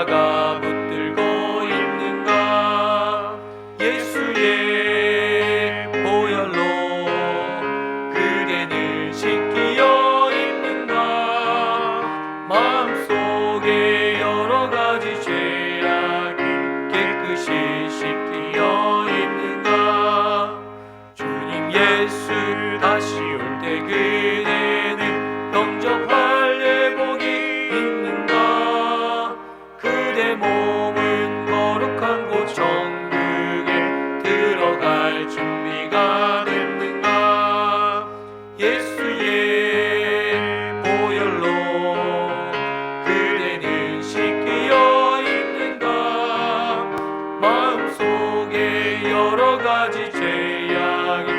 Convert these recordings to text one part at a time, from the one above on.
십자가 붙들고 있는가? 예수의 보혈로 그대는 씻기어 있는가? 마음속에 여러 가지 죄악이 깨끗이 씻기어 있는가? 주님 예수 다시 올 때 그대는 영접할 예복이 있는가? 그대 몸은 거룩한 곳 천국에 들어갈 준비가 됐는가? 예수의 보혈로 그대는 씻기어 있는가? 마음속에 여러 가지 죄악이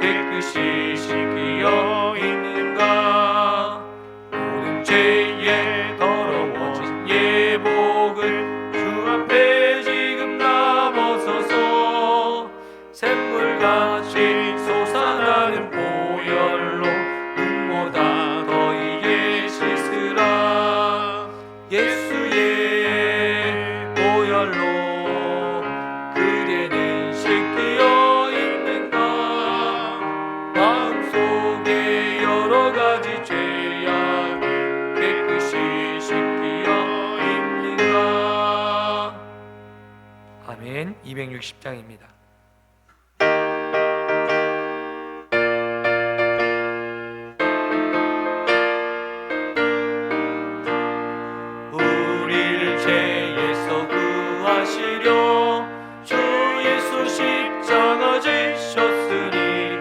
깨끗이 씻기어 있는가? 모든 죄에 더러워진 예복을 주 앞에 지금 다 벗어서 샘물같이 솟아나는 보혈로 눈보다 더이게 씻으라. 예수의 보혈로 그대는 씻기어 있는가? 마음속에 여러 가지 죄악이 깨끗이 씻기어 있는가? 아멘. 260장입니다. 우리를 죄에서 구하시려 주 예수 십자가 지셨으니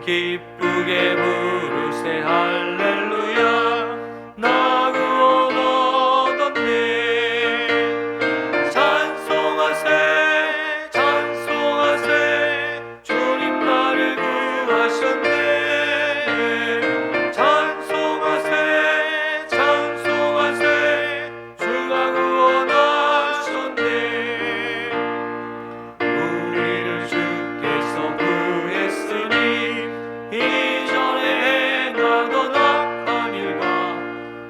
기쁘게 부르세 할렐루야. 나 구원 얻었네. 찬송하세 찬송하세 주님 나를 구하셨네. 찬송하세 찬송하세 주가 구원하셨네. 우리를 주께서 구했으니 이전에 행하던 악한 일과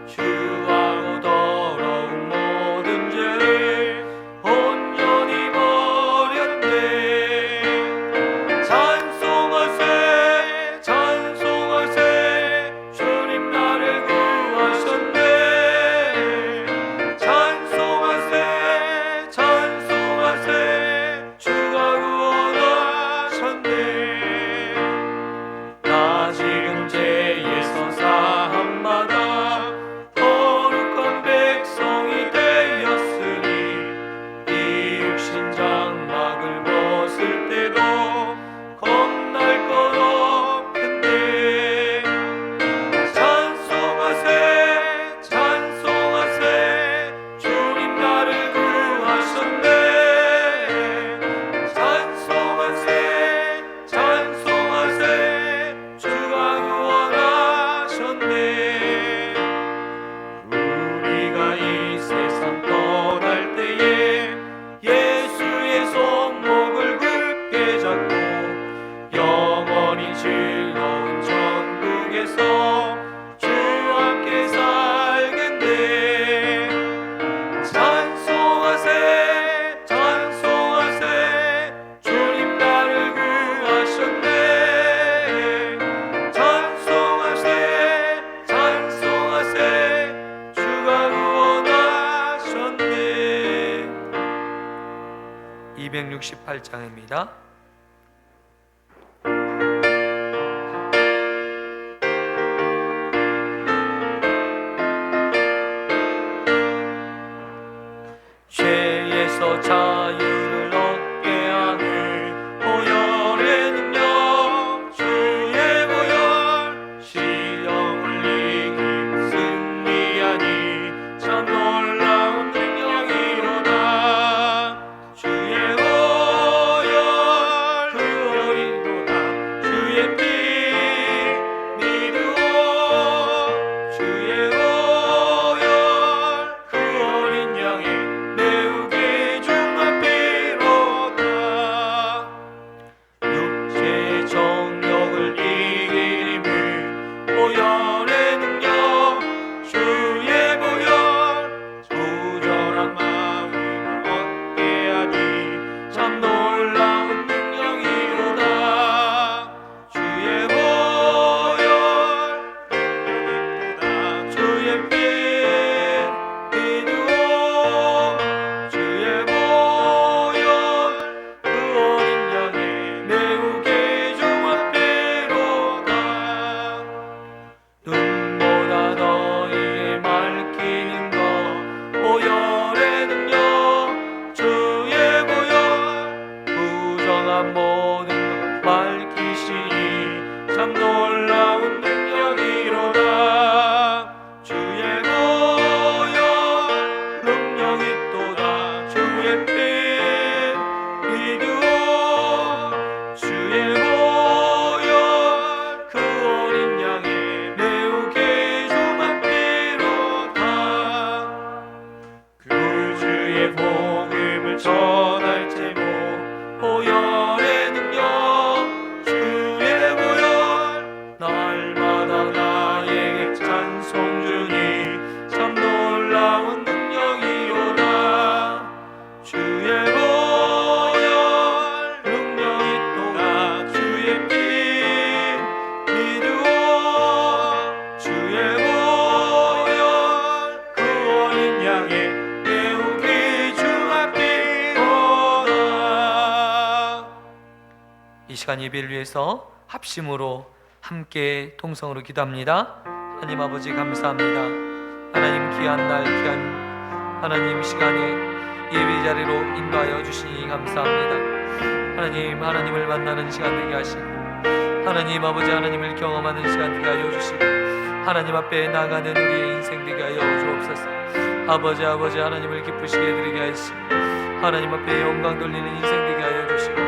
주하고 더러운 모든 죄를 온전히 버렸네. 찬송하세 찬송하세 주님 나를 구하셨네. 찬송하세 찬송하세 주가 구원하셨네. 나 지금 죄에서 사함받아 거룩한 백성이 되었으니 이 육신 장막을 벗을 때도 겁날 것 없는데. 찬송하세 찬송하세 주님 나를 구하셨네. 찬송하세 찬송하세 주가 구원하셨네. 우리가 이 세상 떠날 때에 예수의 손목을 굳게 잡고 영원히 즐거운 천국에서 주 함께 살겠네. 찬송하세 찬송하세 주님 나를 구하셨네. 찬송하세 찬송하세 주가 구원하셨네. 268장입니다. 죄에서 자유를 얻게 하는 보혈의 능력 주의 보혈 시험을 이긴 승리하니 참 놀라운 능력이로다. 주의 보혈 그 보혈이로다. 주의 피 믿으오. 주의 보혈 그 어린 양의 매우게 중한 피로다. 육체의 정욕을 이길 힘을 보혈의 능력 주의 보혈 부절한 마음 시간 예배를 위해서 합심으로 함께 통성으로 기도합니다. 하나님 아버지 감사합니다. 하나님 귀한 날 귀한 하나님 시간에 예배 자리로 인도하여 주시니 감사합니다. 하나님 하나님을 만나는 시간 되게 하시고 하나님 아버지 하나님을 경험하는 시간 되게 하여 주시고 하나님 앞에 나가는 우리의 인생 되게 하여 주옵소서. 아버지 하나님을 기쁘시게 드리게 하시고 하나님 앞에 영광 돌리는 인생 되게 하여 주시고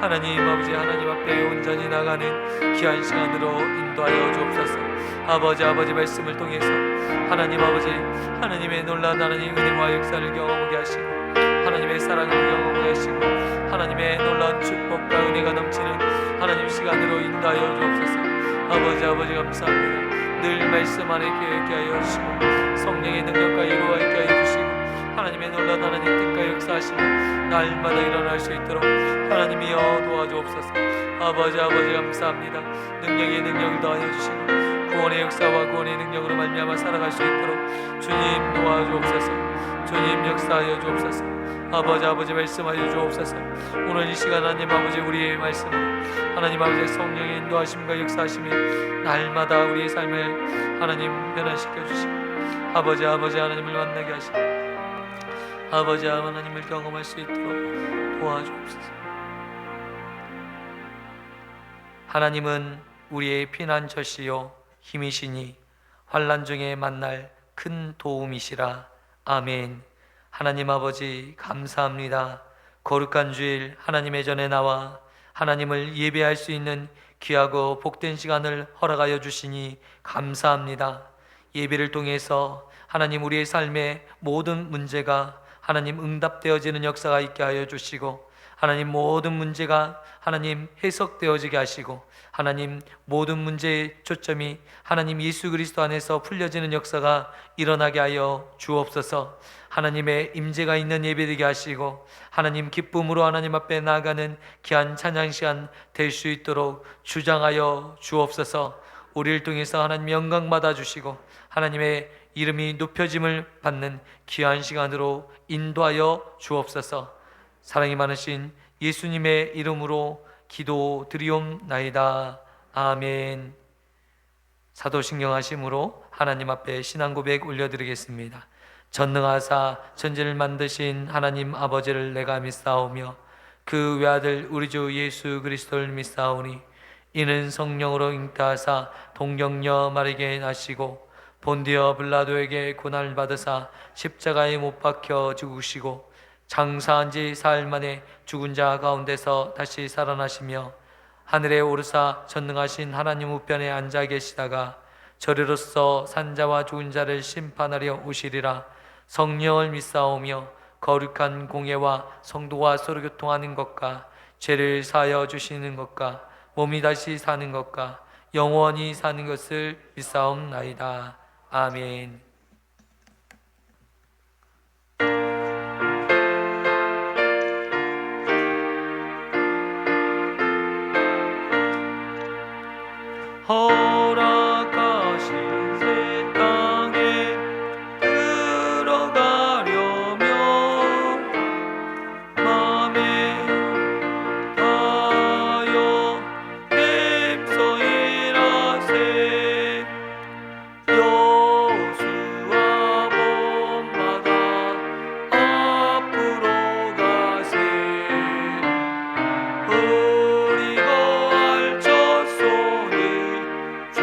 하나님 아버지 하나님 앞에 온전히 나가는 귀한 시간으로 인도하여 주옵소서. 아버지 말씀을 통해서 하나님 아버지 하나님의 놀라운 하나님 은혜와 역사를 경험하게 하시고 하나님의 사랑을 경험하게 하시고 하나님의 놀라운 축복과 은혜가 넘치는 하나님 시간으로 인도하여 주옵소서. 아버지 감사합니다. 늘 말씀 안에 계획하게 하여 주시고 성령의 능력과 이루어 있게 하여 주시고 하나님의 놀라운 하나님 뜻과 역사하시며 날마다 일어날 수 있도록 하나님이여 도와주옵소서. 아버지 감사합니다. 능력의 능력을 더하여 주시고 구원의 역사와 구원의 능력으로 말미암아 살아갈 수 있도록 주님 도와주옵소서. 주님 역사하여 주옵소서. 아버지 말씀하여 주옵소서. 오늘 이 시간 하나님 아버지 우리의 말씀으로 하나님 아버지의 성령의 인도하심과 역사하심이 날마다 우리의 삶을 하나님 변화시켜 주시고 아버지 하나님을 만나게 하시고 아버지 하나님을 경험할 수 있도록 도와주옵소서. 하나님은 우리의 피난처시요 힘이시니 환난 중에 만날 큰 도움이시라. 아멘. 하나님 아버지 감사합니다. 거룩한 주일 하나님의 전에 나와 하나님을 예배할 수 있는 귀하고 복된 시간을 허락하여 주시니 감사합니다. 예배를 통해서 하나님 우리의 삶의 모든 문제가 하나님 응답되어지는 역사가 있게 하여 주시고 하나님 모든 문제가 하나님 해석되어지게 하시고 하나님 모든 문제의 초점이 하나님 예수 그리스도 안에서 풀려지는 역사가 일어나게 하여 주옵소서. 하나님의 임재가 있는 예배되게 하시고 하나님 기쁨으로 하나님 앞에 나아가는 귀한 찬양 시간 될 수 있도록 주장하여 주옵소서. 우리를 통해서 하나님 영광 받아 주시고 하나님의 이름이 높여짐을 받는 귀한 시간으로 인도하여 주옵소서. 사랑이 많으신 예수님의 이름으로 기도드리옵나이다. 아멘. 사도신경하심으로 하나님 앞에 신앙 고백 올려드리겠습니다. 전능하사 천지를 만드신 하나님 아버지를 내가 믿사오며 그 외아들 우리 주 예수 그리스도를 믿사오니 이는 성령으로 잉태하사 동정녀 마리아에게 나시고 본디어 빌라도에게 고난을 받으사 십자가에 못 박혀 죽으시고 장사한 지 사흘 만에 죽은 자 가운데서 다시 살아나시며 하늘에 오르사 전능하신 하나님 우편에 앉아 계시다가 저리로서 산자와 죽은 자를 심판하려 오시리라. 성령을 믿사오며 거룩한 공예와 성도와 서로 교통하는 것과 죄를 사하여 주시는 것과 몸이 다시 사는 것과 영원히 사는 것을 믿사옵나이다. 아멘. 허락하신 새 땅에 들어가려면 맘에 다여 nep서이라세 여수와 본마다 앞으로 가세 그리고 알첫 손을 주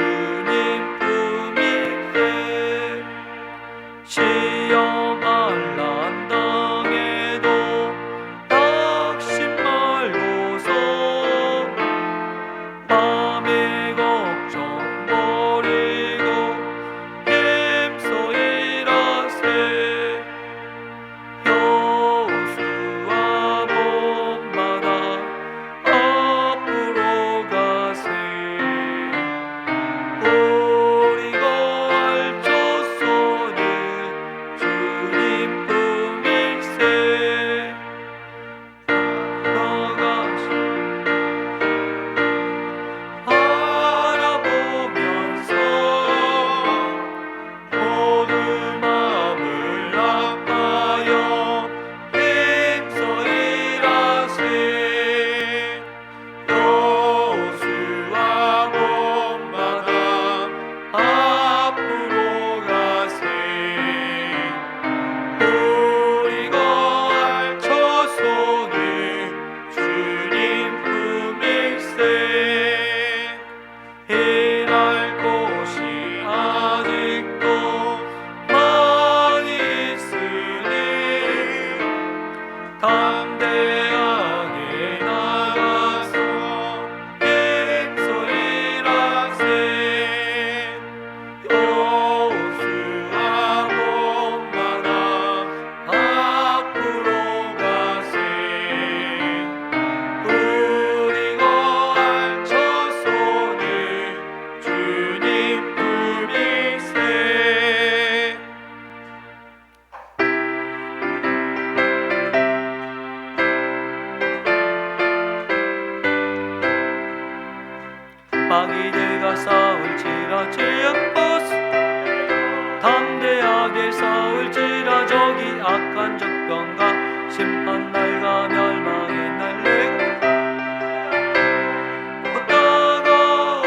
십병과 심판날과 멸망의 날 내가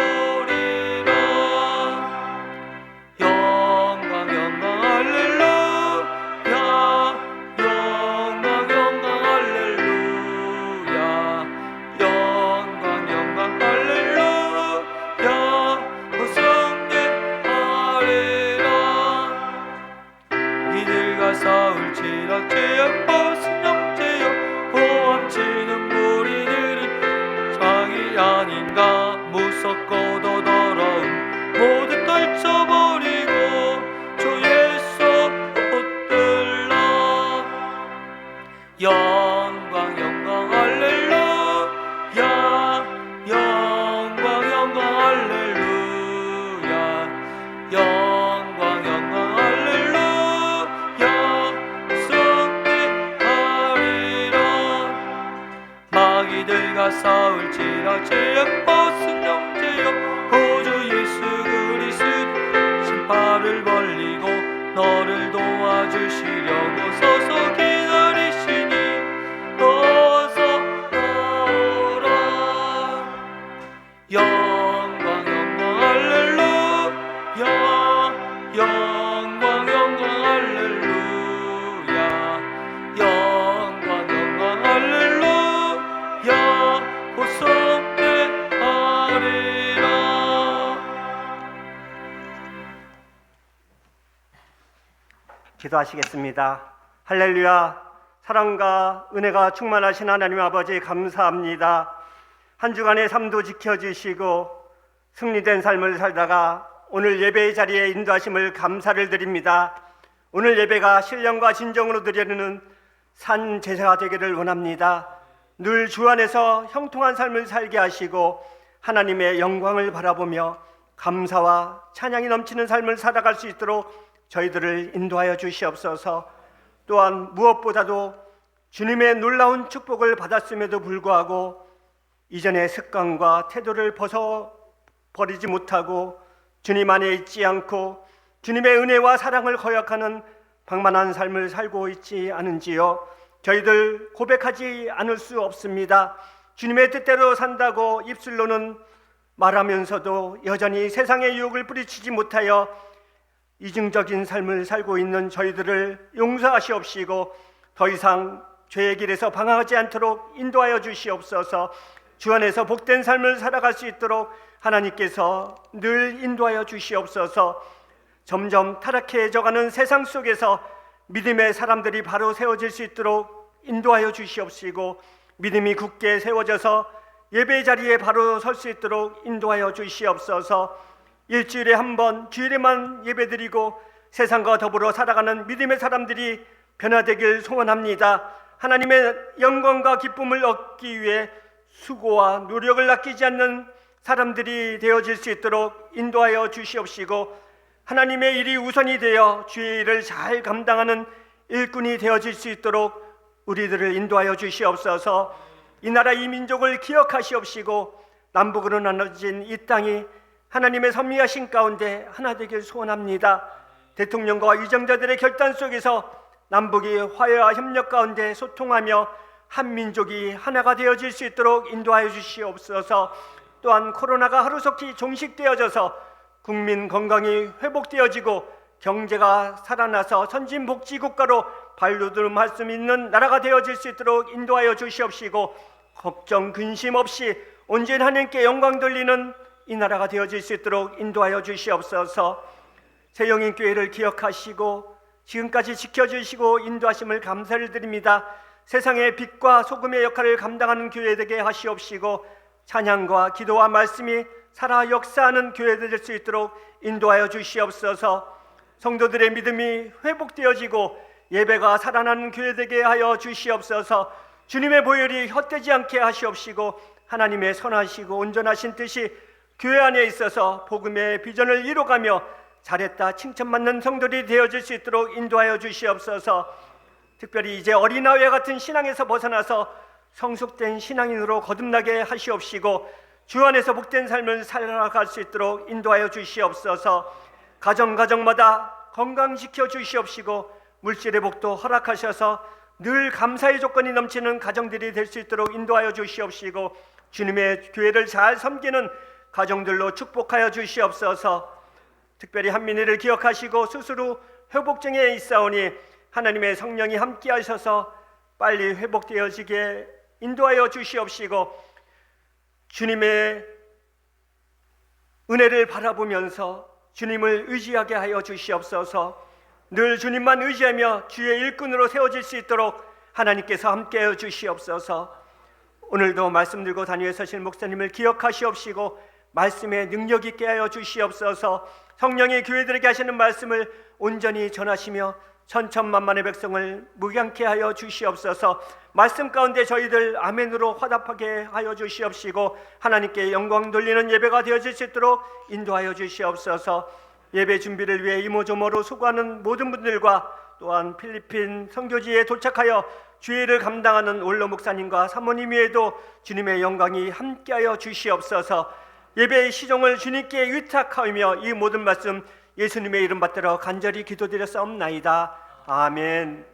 다가오리라. 영광 영광 할렐루야. 영광 영광 할렐루야. 영광 영광 할렐루야. 승리하리라. 이들과 싸울지라 죄악 벗은 영제여 호함치는 무리들이 장이 아닌가. 무섭고도 더러운 모두 떨쳐버리고 주 예수 붙들라. 영광 영광 할렐루야. 영광 영광 할렐루야. 영광 영광 할렐루야. 승리하리라. 마귀들과 싸울지라 죄악 벗은 영제여 구주 예수 그리스도 신발을 벌리고 너를 도와주시려고 서서 기다리시니 어서 나오라. 영광 영광 할렐루야. 영광 영광 할렐루야. 영광 영광 할렐루야. 호성대하리라. 기도하시겠습니다. 할렐루야. 사랑과 은혜가 충만하신 하나님 아버지 감사합니다. 한 주간의 삶도 지켜주시고 승리된 삶을 살다가 오늘 예배의 자리에 인도하심을 감사를 드립니다. 오늘 예배가 신령과 진정으로 드리는 산 제사가 되기를 원합니다. 늘 주 안에서 형통한 삶을 살게 하시고 하나님의 영광을 바라보며 감사와 찬양이 넘치는 삶을 살아갈 수 있도록 저희들을 인도하여 주시옵소서. 또한 무엇보다도 주님의 놀라운 축복을 받았음에도 불구하고 이전의 습관과 태도를 벗어버리지 못하고 주님 안에 있지 않고 주님의 은혜와 사랑을 거역하는 방만한 삶을 살고 있지 않은지요. 저희들 고백하지 않을 수 없습니다. 주님의 뜻대로 산다고 입술로는 말하면서도 여전히 세상의 유혹을 뿌리치지 못하여 이중적인 삶을 살고 있는 저희들을 용서하시옵시고 더 이상 죄의 길에서 방황하지 않도록 인도하여 주시옵소서. 주 안에서 복된 삶을 살아갈 수 있도록 하나님께서 늘 인도하여 주시옵소서. 점점 타락해져가는 세상 속에서 믿음의 사람들이 바로 세워질 수 있도록 인도하여 주시옵시고 믿음이 굳게 세워져서 예배 자리에 바로 설 수 있도록 인도하여 주시옵소서. 일주일에 한 번 주일에만 예배드리고 세상과 더불어 살아가는 믿음의 사람들이 변화되길 소원합니다. 하나님의 영광과 기쁨을 얻기 위해 수고와 노력을 아끼지 않는 사람들이 되어질 수 있도록 인도하여 주시옵시고 하나님의 일이 우선이 되어 주의 일을 잘 감당하는 일꾼이 되어질 수 있도록 우리들을 인도하여 주시옵소서. 이 나라 이 민족을 기억하시옵시고 남북으로 나눠진 이 땅이 하나님의 섭리하신 가운데 하나 되길 소원합니다. 대통령과 위정자들의 결단 속에서 남북이 화해와 협력 가운데 소통하며 한 민족이 하나가 되어질 수 있도록 인도하여 주시옵소서. 또한 코로나가 하루속히 종식되어져서 국민 건강이 회복되어지고 경제가 살아나서 선진복지국가로 발돋움할 수 있는 나라가 되어질 수 있도록 인도하여 주시옵시고 걱정 근심 없이 온전히 하나님께 영광 돌리는 이 나라가 되어질 수 있도록 인도하여 주시옵소서. 새영인교회를 기억하시고 지금까지 지켜주시고 인도하심을 감사를 드립니다. 세상의 빛과 소금의 역할을 감당하는 교회 되게 하시옵시고 찬양과 기도와 말씀이 살아 역사하는 교회 될 수 있도록 인도하여 주시옵소서. 성도들의 믿음이 회복되어지고 예배가 살아나는 교회 되게 하여 주시옵소서. 주님의 보혈이 헛되지 않게 하시옵시고 하나님의 선하시고 온전하신 뜻이 교회 안에 있어서 복음의 비전을 이뤄가며 잘했다 칭찬받는 성도들이 되어질 수 있도록 인도하여 주시옵소서. 특별히 이제 어린아이와 같은 신앙에서 벗어나서 성숙된 신앙인으로 거듭나게 하시옵시고 주 안에서 복된 삶을 살아갈 수 있도록 인도하여 주시옵소서. 가정마다 건강시켜 주시옵시고 물질의 복도 허락하셔서 늘 감사의 조건이 넘치는 가정들이 될 수 있도록 인도하여 주시옵시고 주님의 교회를 잘 섬기는 가정들로 축복하여 주시옵소서. 특별히 한민이를 기억하시고 스스로 회복증에 있사오니 하나님의 성령이 함께 하셔서 빨리 회복되어지게 인도하여 주시옵시고 주님의 은혜를 바라보면서 주님을 의지하게 하여 주시옵소서. 늘 주님만 의지하며 주의 일꾼으로 세워질 수 있도록 하나님께서 함께하여 주시옵소서. 오늘도 말씀 들고 단위에 서실 목사님을 기억하시옵시고 말씀에 능력 있게 하여 주시옵소서. 성령이 교회들에게 하시는 말씀을 온전히 전하시며 천천만만의 백성을 무경케 하여 주시옵소서. 말씀 가운데 저희들 아멘으로 화답하게 하여 주시옵시고 하나님께 영광 돌리는 예배가 되어질 수 있도록 인도하여 주시옵소서. 예배 준비를 위해 이모저모로 수고하는 모든 분들과 또한 필리핀 선교지에 도착하여 주의를 감당하는 원로 목사님과 사모님 외에도 주님의 영광이 함께하여 주시옵소서. 예배의 시종을 주님께 의탁하며 이 모든 말씀 예수님의 이름 받들어 간절히 기도드렸사옵나이다. 아멘.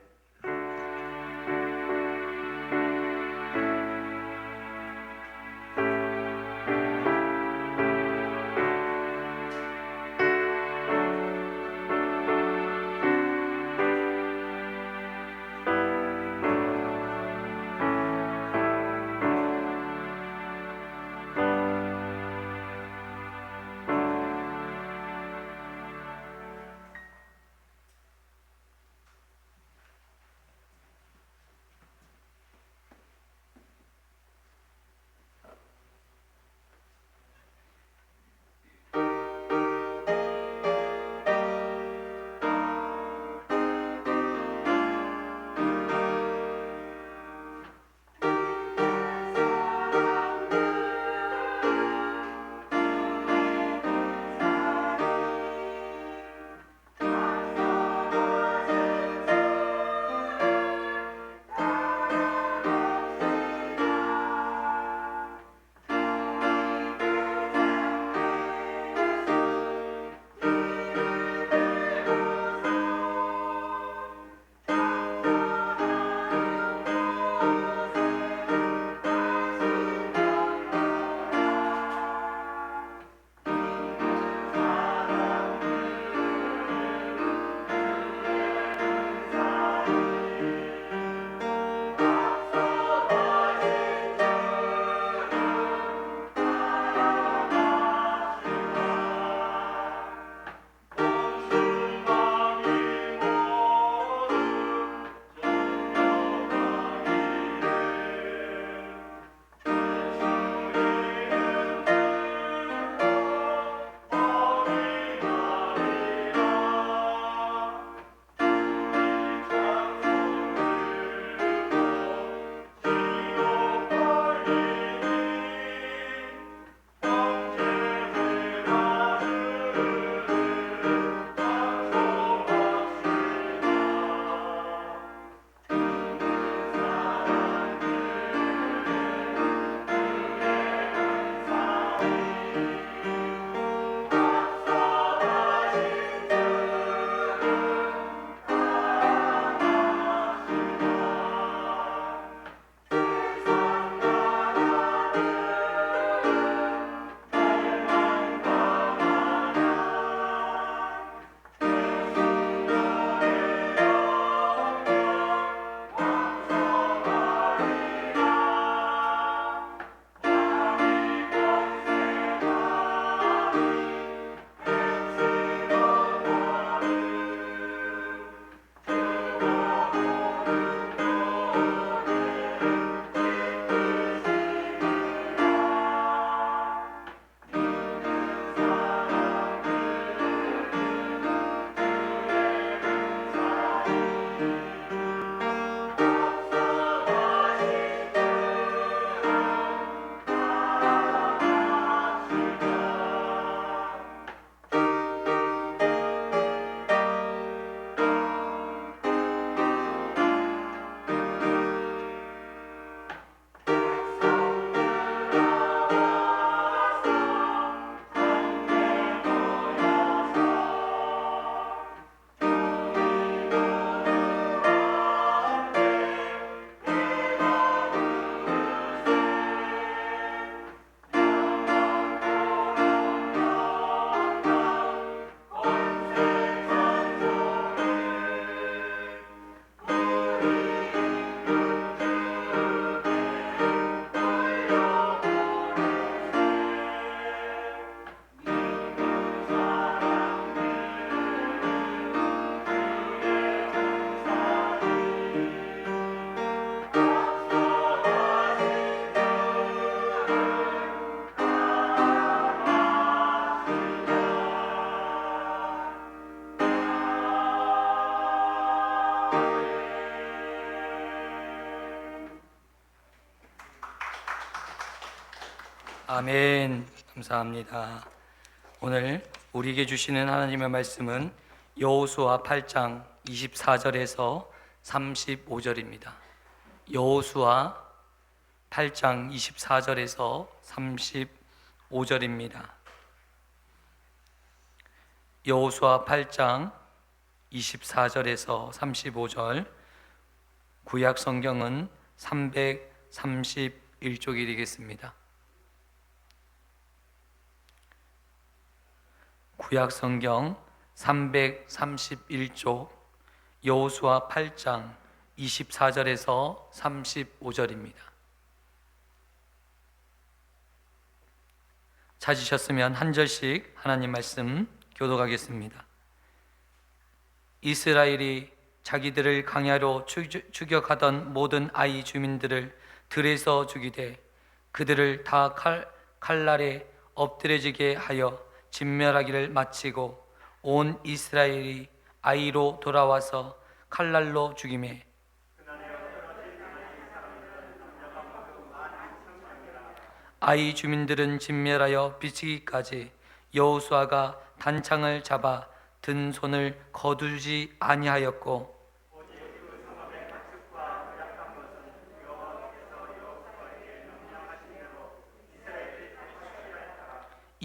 아멘. 감사합니다. 오늘 우리에게 주시는 하나님의 말씀은 여호수아 8장 24절에서 35절입니다. 여호수아 8장 24절에서 35절입니다. 여호수아 8장 24절에서 35절, 구약 성경은 331쪽이 되겠습니다. 구약 성경 331쪽 여호수아 8장 24절에서 35절입니다. 찾으셨으면 한 절씩 하나님 말씀 교독하겠습니다. 이스라엘이 자기들을 강야로 추격하던 모든 아이 주민들을 들에서 죽이되 그들을 다 칼날에 엎드려지게 하여 진멸하기를 마치고 온 이스라엘이 아이로 돌아와서 칼날로 죽이매 아이 주민들은 진멸하여 비치기까지 여호수아가 단창을 잡아 든 손을 거두지 아니하였고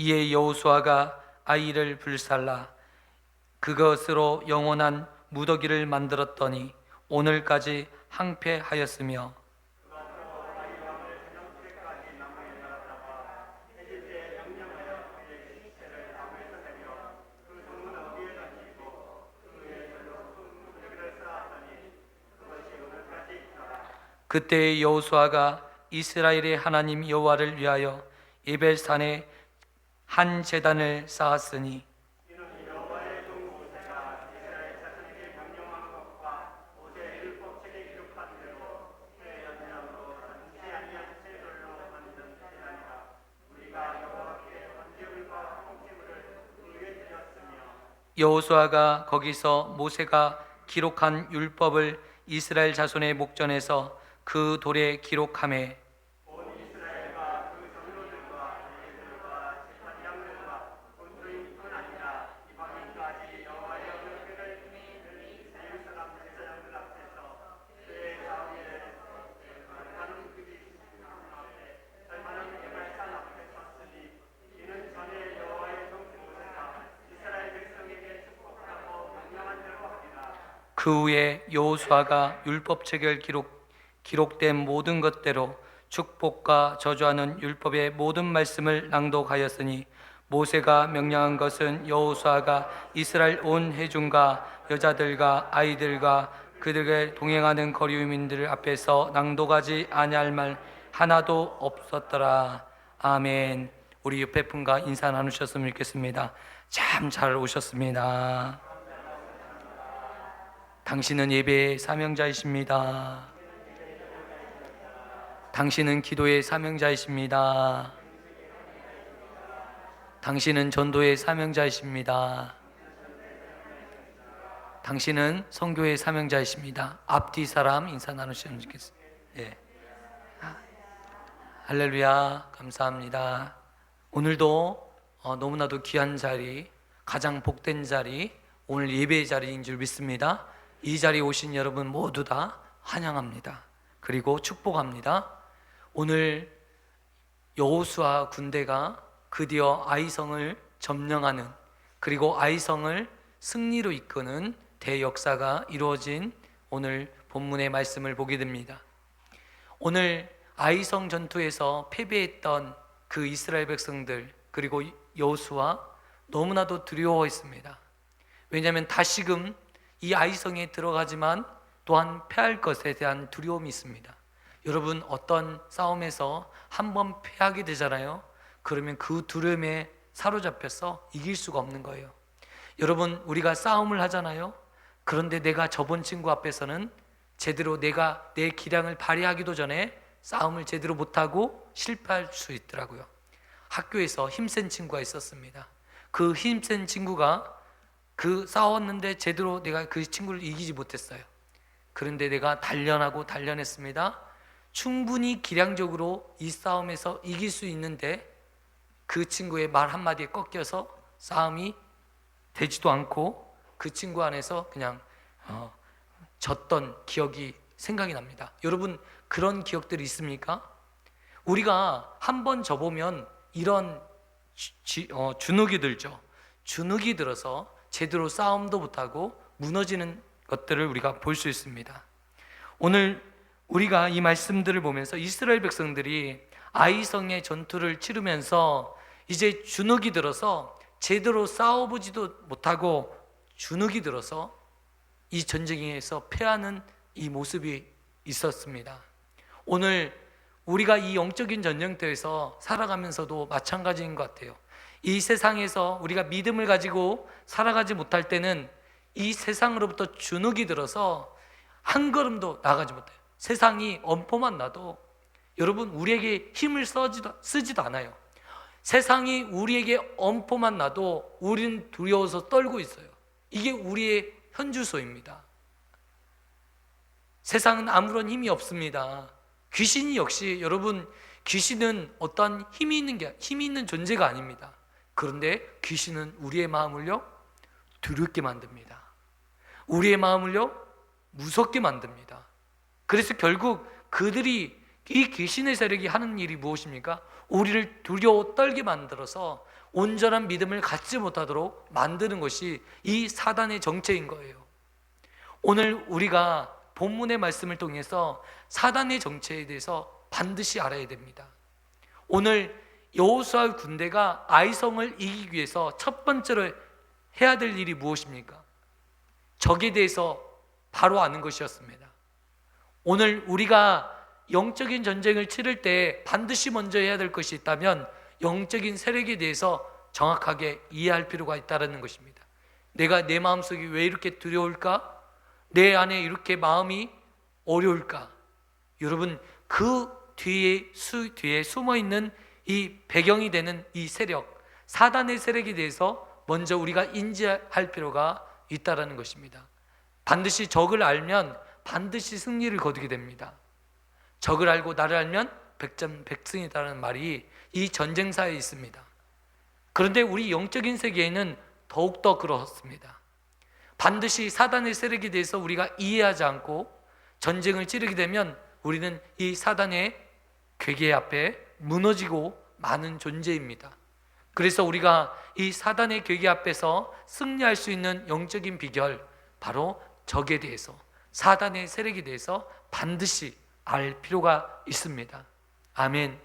이에 여호수아가 아이를 불살라 그것으로 영원한 무더기를 만들었더니 오늘까지 항폐하였으며 그때 여호수아가 이스라엘의 하나님 여호와를 위하여 에벨산에 한 제단을 쌓았으니 여호수아가 거기서 모세가 기록한 율법을 이스라엘 자손의 목전에서 그 돌에 기록하매 그 후에 여호수아가 율법책에 기록된 모든 것대로 축복과 저주하는 율법의 모든 말씀을 낭독하였으니 모세가 명령한 것은 여호수아가 이스라엘 온 회중과 여자들과 아이들과 그들에게 동행하는 거리 유민들 앞에서 낭독하지 아니할 말 하나도 없었더라. 아멘. 우리 옆에 분과 인사 나누셨으면 좋겠습니다. 참 잘 오셨습니다. 당신은 예배의 사명자이십니다. 당신은 기도의 사명자이십니다. 당신은 전도의 사명자이십니다. 당신은 선교의 사명자이십니다. 앞뒤 사람 인사 나누시면 좋겠습니다. 예. 할렐루야. 감사합니다. 오늘도 너무나도 귀한 자리, 가장 복된 자리, 오늘 예배의 자리인 줄 믿습니다. 이 자리에 오신 여러분 모두 다 환영합니다. 그리고 축복합니다. 오늘 여호수아 군대가 드디어 아이성을 점령하는, 그리고 아이성을 승리로 이끄는 대역사가 이루어진 오늘 본문의 말씀을 보게 됩니다. 오늘 아이성 전투에서 패배했던 그 이스라엘 백성들, 그리고 여호수아 너무나도 두려워했습니다. 왜냐하면 다시금 이 아이성에 들어가지만 또한 패할 것에 대한 두려움이 있습니다. 여러분, 어떤 싸움에서 한번 패하게 되잖아요. 그러면 그 두려움에 사로잡혀서 이길 수가 없는 거예요. 여러분, 우리가 싸움을 하잖아요. 그런데 내가 저번 친구 앞에서는 제대로 내가 내 기량을 발휘하기도 전에 싸움을 제대로 못하고 실패할 수 있더라고요. 학교에서 힘센 친구가 있었습니다. 그 힘센 친구가 싸웠는데 제대로 내가 그 친구를 이기지 못했어요. 그런데 내가 단련했습니다. 충분히 기량적으로 이 싸움에서 이길 수 있는데 그 친구의 말 한마디에 꺾여서 싸움이 되지도 않고 그 친구 안에서 그냥 졌던 기억이 생각이 납니다. 여러분 그런 기억들이 있습니까? 우리가 한번 져보면 이런 주눅이 들죠. 주눅이 들어서 제대로 싸움도 못하고 무너지는 것들을 우리가 볼 수 있습니다. 오늘 우리가 이 말씀들을 보면서 이스라엘 백성들이 아이성의 전투를 치르면서 이제 주눅이 들어서 제대로 싸워보지도 못하고 주눅이 들어서 이 전쟁에서 패하는 이 모습이 있었습니다. 오늘 우리가 이 영적인 전쟁터에서 살아가면서도 마찬가지인 것 같아요. 이 세상에서 우리가 믿음을 가지고 살아가지 못할 때는 이 세상으로부터 주눅이 들어서 한 걸음도 나가지 못해요. 세상이 엄포만 나도 여러분 우리에게 힘을 쓰지도 않아요. 세상이 우리에게 엄포만 나도 우리는 두려워서 떨고 있어요. 이게 우리의 현주소입니다. 세상은 아무런 힘이 없습니다. 귀신이 역시 여러분 귀신은 어떤 힘이 있는 존재가 아닙니다. 그런데 귀신은 우리의 마음을요 두렵게 만듭니다. 우리의 마음을요 무섭게 만듭니다. 그래서 결국 그들이 이 귀신의 세력이 하는 일이 무엇입니까? 우리를 두려워 떨게 만들어서 온전한 믿음을 갖지 못하도록 만드는 것이 이 사단의 정체인 거예요. 오늘 우리가 본문의 말씀을 통해서 사단의 정체에 대해서 반드시 알아야 됩니다. 오늘 여호수아 군대가 아이성을 이기기 위해서 첫 번째로 해야 될 일이 무엇입니까? 적에 대해서 바로 아는 것이었습니다. 오늘 우리가 영적인 전쟁을 치를 때 반드시 먼저 해야 될 것이 있다면 영적인 세력에 대해서 정확하게 이해할 필요가 있다는 것입니다. 내가 내 마음속이 왜 이렇게 두려울까? 내 안에 이렇게 마음이 어려울까? 여러분 그 뒤에 숨어있는 이 배경이 되는 이 세력, 사단의 세력에 대해서 먼저 우리가 인지할 필요가 있다는 것입니다. 반드시 적을 알면 반드시 승리를 거두게 됩니다. 적을 알고 나를 알면 백전백승이다라는 말이 이 전쟁사에 있습니다. 그런데 우리 영적인 세계에는 더욱더 그렇습니다. 반드시 사단의 세력에 대해서 우리가 이해하지 않고 전쟁을 치르게 되면 우리는 이 사단의 괴계 앞에 무너지고 마는 존재입니다. 그래서 우리가 이 사단의 괴계 앞에서 승리할 수 있는 영적인 비결, 바로 적에 대해서, 사단의 세력에 대해서 반드시 알 필요가 있습니다. 아멘.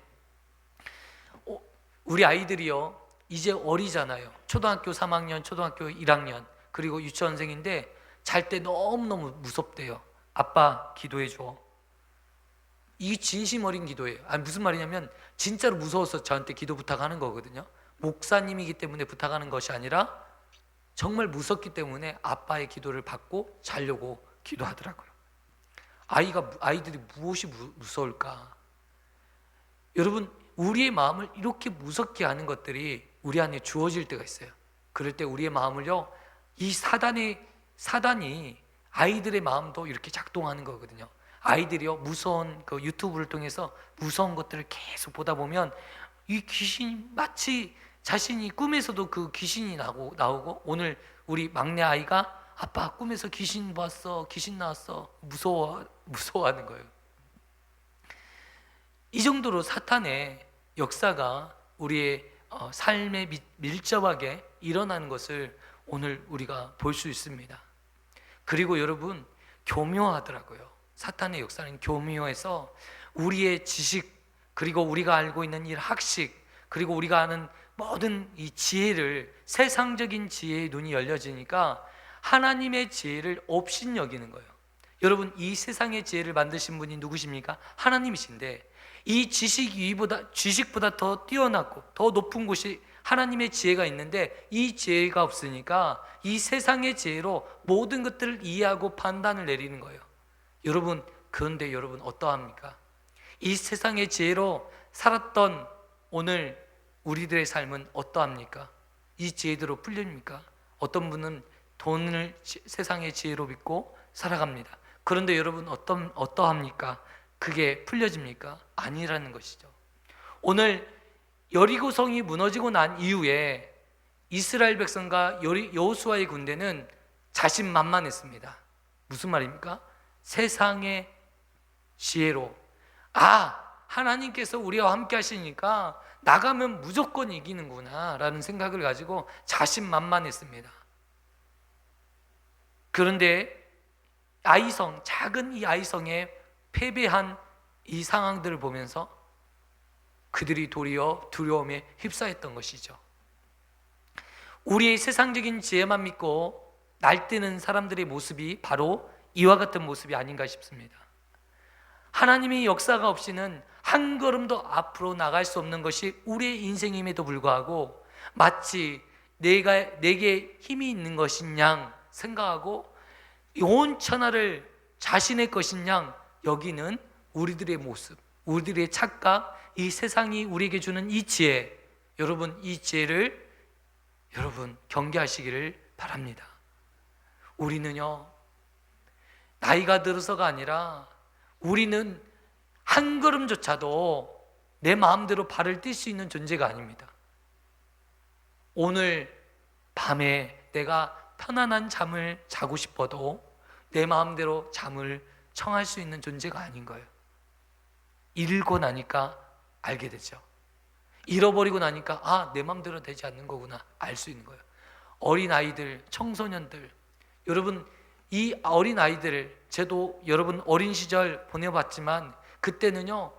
우리 아이들이요 이제 어리잖아요. 초등학교 3학년, 초등학교 1학년, 그리고 유치원생인데 잘 때 너무너무 무섭대요. 아빠 기도해 줘. 이 진심 어린 기도예요. 아니 무슨 말이냐면 진짜로 무서워서 저한테 기도 부탁하는 거거든요. 목사님이기 때문에 부탁하는 것이 아니라 정말 무섭기 때문에 아빠의 기도를 받고 자려고 기도하더라고요. 아이들이 무엇이 무서울까? 여러분 우리의 마음을 이렇게 무섭게 하는 것들이 우리 안에 주어질 때가 있어요. 그럴 때 우리의 마음을요 이 사단이 아이들의 마음도 이렇게 작동하는 거거든요. 아이들이요 무서운 그 유튜브를 통해서 무서운 것들을 계속 보다 보면 이 귀신이 마치 자신이 꿈에서도 그 귀신이 나오고 오늘 우리 막내 아이가 아빠 꿈에서 귀신 봤어, 귀신 나왔어, 무서워하는 거예요. 이 정도로 사탄의 역사가 우리의 삶에 밀접하게 일어나는 것을 오늘 우리가 볼 수 있습니다. 그리고 여러분 교묘하더라고요. 사탄의 역사는 교묘해서 우리의 지식, 그리고 우리가 알고 있는 이 학식, 그리고 우리가 아는 모든 이 지혜를, 세상적인 지혜의 눈이 열려지니까 하나님의 지혜를 업신여기는 거예요. 여러분 이 세상의 지혜를 만드신 분이 누구십니까? 하나님이신데 이 지식보다 더 뛰어나고 더 높은 곳이 하나님의 지혜가 있는데 이 지혜가 없으니까 이 세상의 지혜로 모든 것들을 이해하고 판단을 내리는 거예요. 여러분 그런데 여러분 어떠합니까? 이 세상의 지혜로 살았던 오늘 우리들의 삶은 어떠합니까? 이 지혜대로 풀립니까? 어떤 분은 돈을 세상의 지혜로 믿고 살아갑니다. 그런데 여러분 어떠합니까? 그게 풀려집니까? 아니라는 것이죠. 오늘 여리고성이 무너지고 난 이후에 이스라엘 백성과 여호수아의 군대는 자신만만했습니다. 무슨 말입니까? 세상의 지혜로, 하나님께서 우리와 함께 하시니까 나가면 무조건 이기는구나 라는 생각을 가지고 자신만만했습니다. 그런데 아이성, 작은 이 아이성에 패배한 이 상황들을 보면서 그들이 도리어 두려움에 휩싸였던 것이죠. 우리의 세상적인 지혜만 믿고 날뛰는 사람들의 모습이 바로 이와 같은 모습이 아닌가 싶습니다. 하나님의 역사가 없이는 한 걸음도 앞으로 나갈 수 없는 것이 우리의 인생임에도 불구하고 마치 내게 힘이 있는 것인 양 생각하고 온 천하를 자신의 것인 양 여기는 우리들의 모습, 우리들의 착각, 이 세상이 우리에게 주는 이 지혜, 여러분 이 지혜를 여러분 경계하시기를 바랍니다. 우리는요, 나이가 들어서가 아니라 우리는 한 걸음조차도 내 마음대로 발을 뗄 수 있는 존재가 아닙니다. 오늘 밤에 내가 편안한 잠을 자고 싶어도 내 마음대로 잠을 청할 수 있는 존재가 아닌 거예요. 잃고 나니까 알게 되죠. 잃어버리고 나니까 내 마음대로 되지 않는 거구나 알 수 있는 거예요. 어린아이들, 청소년들, 여러분 이 어린아이들, 저도 여러분 어린 시절 보내봤지만 그때는요,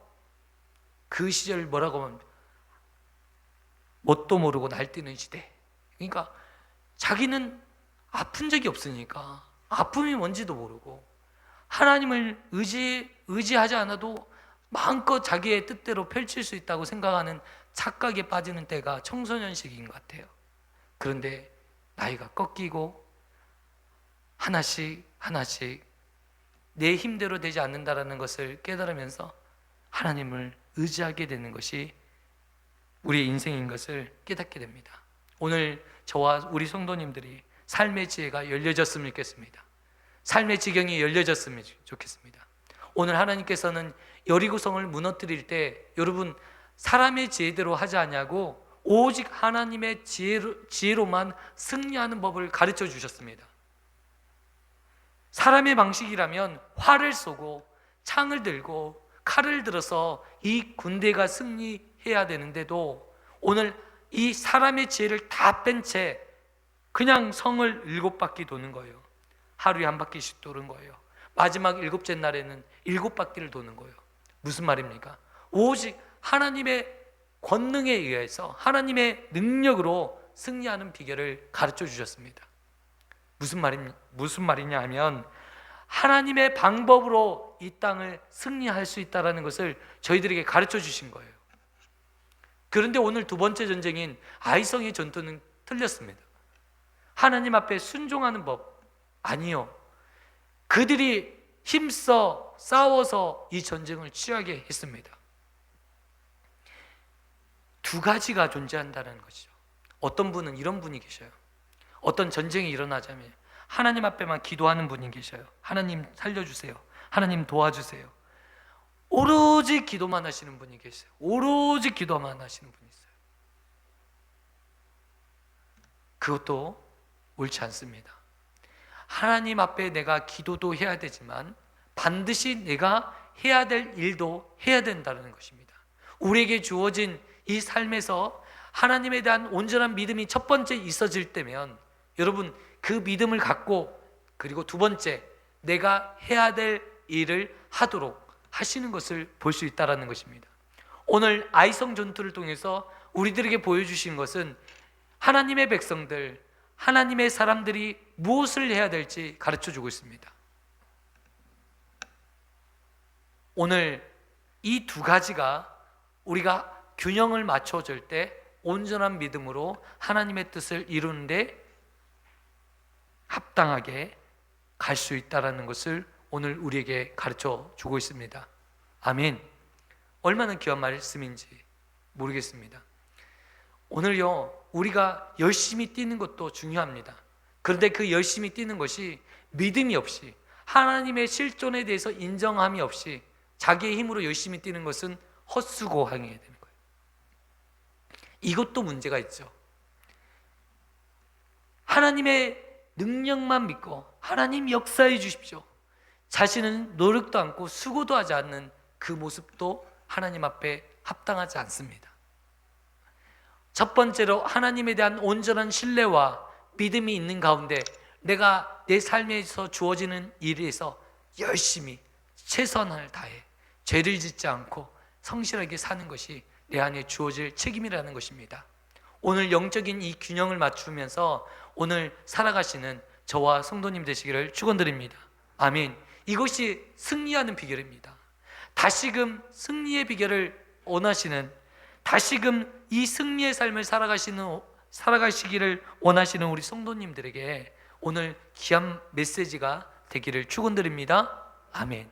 그 시절 뭐라고 하면 뭣도 모르고 날뛰는 시대. 그러니까 자기는 아픈 적이 없으니까 아픔이 뭔지도 모르고 하나님을 의지하지 않아도 마음껏 자기의 뜻대로 펼칠 수 있다고 생각하는 착각에 빠지는 때가 청소년 시기인 것 같아요. 그런데 나이가 꺾이고 하나씩 내 힘대로 되지 않는다라는 것을 깨달으면서 하나님을 의지하게 되는 것이 우리의 인생인 것을 깨닫게 됩니다. 오늘 저와 우리 성도님들이 삶의 지혜가 열려졌으면 좋겠습니다. 삶의 지경이 열려졌으면 좋겠습니다. 오늘 하나님께서는 여리고성을 무너뜨릴 때 여러분 사람의 지혜대로 하지 않냐고 오직 하나님의 지혜로만 승리하는 법을 가르쳐 주셨습니다. 사람의 방식이라면 활을 쏘고 창을 들고 칼을 들어서 이 군대가 승리해야 되는데도 오늘 이 사람의 지혜를 다 뺀 채 그냥 성을 7바퀴 도는 거예요. 하루에 한 바퀴씩 도는 거예요. 마지막 7째 날에는 7바퀴를 도는 거예요. 무슨 말입니까? 오직 하나님의 권능에 의해서 하나님의 능력으로 승리하는 비결을 가르쳐 주셨습니다. 무슨 말이냐 하면 하나님의 방법으로 이 땅을 승리할 수 있다는 것을 저희들에게 가르쳐 주신 거예요. 그런데 오늘 두 번째 전쟁인 아이성의 전투는 틀렸습니다. 하나님 앞에 순종하는 법 아니요. 그들이 힘써 싸워서 이 전쟁을 취하게 했습니다. 두 가지가 존재한다는 것이죠. 어떤 분은 이런 분이 계셔요. 어떤 전쟁이 일어나자면 하나님 앞에만 기도하는 분이 계셔요. 하나님 살려주세요. 하나님 도와주세요. 오로지 기도만 하시는 분이 계세요. 오로지 기도만 하시는 분이 있어요. 그것도 옳지 않습니다. 하나님 앞에 내가 기도도 해야 되지만 반드시 내가 해야 될 일도 해야 된다는 것입니다. 우리에게 주어진 이 삶에서 하나님에 대한 온전한 믿음이 첫 번째 있어질 때면 여러분 그 믿음을 갖고 그리고 두 번째 내가 해야 될 일을 하도록 하시는 것을 볼 수 있다는 것입니다. 오늘 아이성 전투를 통해서 우리들에게 보여주신 것은 하나님의 백성들, 하나님의 사람들이 무엇을 해야 될지 가르쳐주고 있습니다. 오늘 이 두 가지가 우리가 균형을 맞춰줄 때 온전한 믿음으로 하나님의 뜻을 이루는데 합당하게 갈 수 있다는 것을 오늘 우리에게 가르쳐 주고 있습니다. 아멘. 얼마나 귀한 말씀인지 모르겠습니다. 오늘요 우리가 열심히 뛰는 것도 중요합니다. 그런데 그 열심히 뛰는 것이 믿음이 없이 하나님의 실존에 대해서 인정함이 없이 자기의 힘으로 열심히 뛰는 것은 헛수고하게 되는 거예요. 이것도 문제가 있죠. 하나님의 능력만 믿고 하나님 역사해 주십시오. 자신은 노력도 않고 수고도 하지 않는 그 모습도 하나님 앞에 합당하지 않습니다. 첫 번째로 하나님에 대한 온전한 신뢰와 믿음이 있는 가운데 내가 내 삶에서 주어지는 일에서 열심히 최선을 다해 죄를 짓지 않고 성실하게 사는 것이 내 안에 주어질 책임이라는 것입니다. 오늘 영적인 이 균형을 맞추면서 오늘 살아가시는 저와 성도님 되시기를 축원드립니다. 아멘. 이것이 승리하는 비결입니다. 다시금 승리의 비결을 원하시는, 다시금 이 승리의 삶을 살아가시기를 원하시는 우리 성도님들에게 오늘 귀한 메시지가 되기를 축원드립니다. 아멘.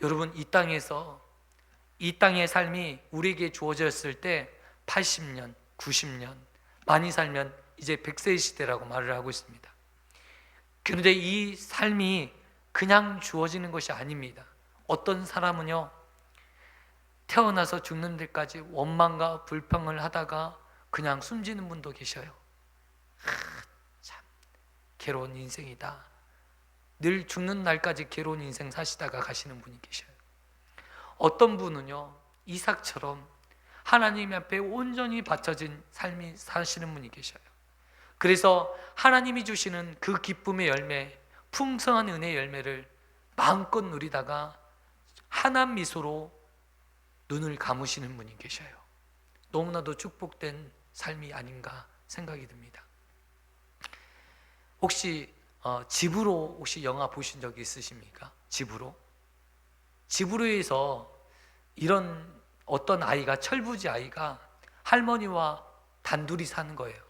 여러분, 이 땅의 삶이 우리에게 주어졌을 때 80년, 90년, 많이 살면 이제 100세의 시대라고 말을 하고 있습니다. 그런데 이 삶이 그냥 주어지는 것이 아닙니다. 어떤 사람은요, 태어나서 죽는 데까지 원망과 불평을 하다가 그냥 숨지는 분도 계셔요. 참 괴로운 인생이다. 늘 죽는 날까지 괴로운 인생 사시다가 가시는 분이 계셔요. 어떤 분은요, 이삭처럼 하나님 앞에 온전히 바쳐진 삶이 사시는 분이 계셔요. 그래서 하나님이 주시는 그 기쁨의 열매, 풍성한 은혜의 열매를 마음껏 누리다가 환한 미소로 눈을 감으시는 분이 계셔요. 너무나도 축복된 삶이 아닌가 생각이 듭니다. 혹시 집으로 혹시 영화 보신 적이 있으십니까? 집으로에서 이런 어떤 아이가, 철부지 아이가 할머니와 단둘이 사는 거예요.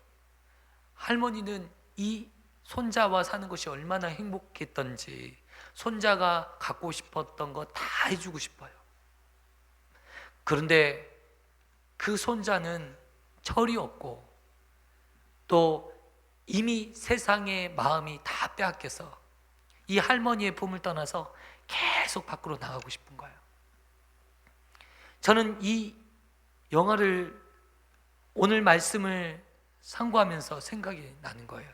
할머니는 이 손자와 사는 것이 얼마나 행복했던지 손자가 갖고 싶었던 거 다 해주고 싶어요. 그런데 그 손자는 철이 없고 또 이미 세상의 마음이 다 빼앗겨서 이 할머니의 품을 떠나서 계속 밖으로 나가고 싶은 거예요. 저는 이 영화를, 오늘 말씀을 상고하면서 생각이 나는 거예요.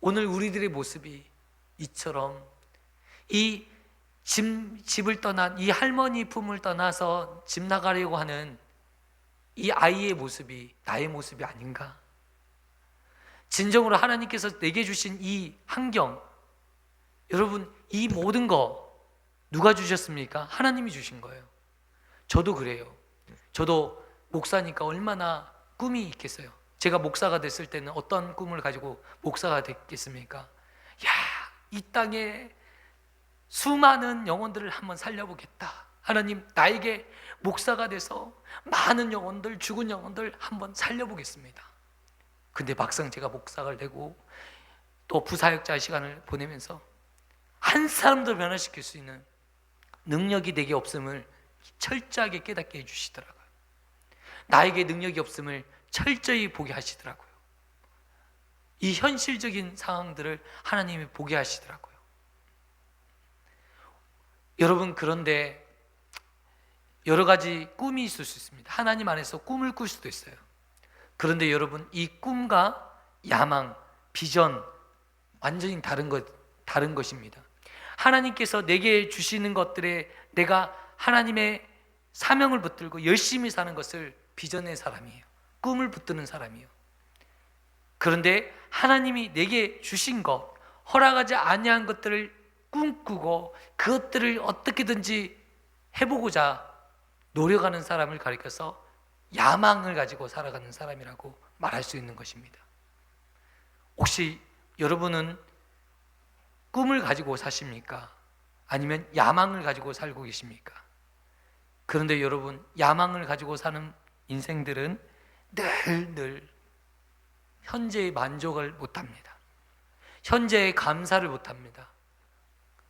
오늘 우리들의 모습이 이처럼 이 집을 떠난, 이 할머니 품을 떠나서 집 나가려고 하는 이 아이의 모습이 나의 모습이 아닌가? 진정으로 하나님께서 내게 주신 이 환경, 여러분, 이 모든 거 누가 주셨습니까? 하나님이 주신 거예요. 저도 그래요. 저도 목사니까 얼마나 꿈이 있겠어요. 제가 목사가 됐을 때는 어떤 꿈을 가지고 목사가 됐겠습니까? 야, 이 땅에 수많은 영혼들을 한번 살려보겠다. 하나님, 나에게 목사가 돼서 많은 영혼들, 죽은 영혼들 한번 살려보겠습니다. 근데 막상 제가 목사가 되고 또 부사역자 시간을 보내면서 한 사람도 변화시킬 수 있는 능력이 내게 없음을 철저하게 깨닫게 해주시더라고요. 나에게 능력이 없음을 철저히 보게 하시더라고요. 이 현실적인 상황들을 하나님이 보게 하시더라고요. 여러분, 그런데 여러 가지 꿈이 있을 수 있습니다. 하나님 안에서 꿈을 꿀 수도 있어요. 그런데 여러분, 이 꿈과 야망, 비전 완전히 다른 것입니다. 하나님께서 내게 주시는 것들에 내가 하나님의 사명을 붙들고 열심히 사는 것을 비전의 사람이에요. 꿈을 붙드는 사람이에요. 그런데 하나님이 내게 주신 것, 허락하지 아니한 것들을 꿈꾸고 그것들을 어떻게든지 해보고자 노력하는 사람을 가리켜서 야망을 가지고 살아가는 사람이라고 말할 수 있는 것입니다. 혹시 여러분은 꿈을 가지고 사십니까? 아니면 야망을 가지고 살고 계십니까? 그런데 여러분, 야망을 가지고 사는 인생들은 늘 현재의 만족을 못합니다. 현재의 감사를 못합니다.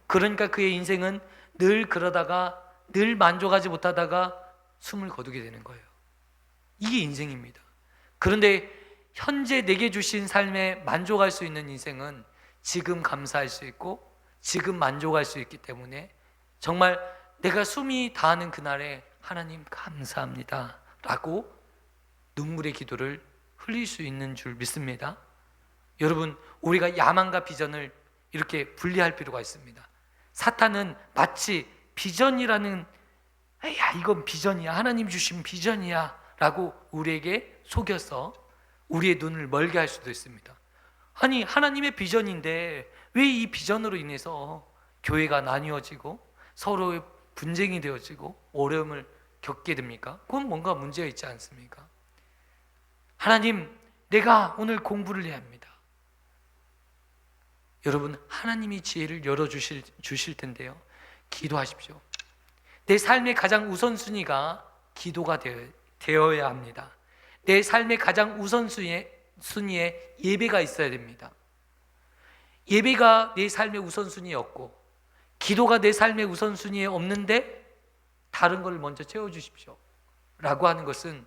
그러니까 그의 인생은 늘 그러다가 늘 만족하지 못하다가 숨을 거두게 되는 거예요. 이게 인생입니다. 그런데 현재 내게 주신 삶에 만족할 수 있는 인생은 지금 감사할 수 있고 지금 만족할 수 있기 때문에 정말 내가 숨이 다하는 그날에 하나님 감사합니다 라고 눈물의 기도를 흘릴 수 있는 줄 믿습니다. 여러분, 우리가 야망과 비전을 이렇게 분리할 필요가 있습니다. 사탄은 마치 비전이라는, 야, 이건 비전이야, 하나님 주신 비전이야 라고 우리에게 속여서 우리의 눈을 멀게 할 수도 있습니다. 아니, 하나님의 비전인데 왜 이 비전으로 인해서 교회가 나뉘어지고 서로의 분쟁이 되어지고 어려움을 겪게 됩니까? 그건 뭔가 문제가 있지 않습니까? 하나님, 내가 오늘 공부를 해야 합니다. 여러분, 하나님이 지혜를 열어주실 텐데요, 기도하십시오. 내 삶의 가장 우선순위가 기도가 되어야 합니다. 내 삶의 가장 우선순위에 예배가 있어야 됩니다. 예배가 내 삶의 우선순위에 없고 기도가 내 삶의 우선순위에 없는데 다른 걸 먼저 채워주십시오 라고 하는 것은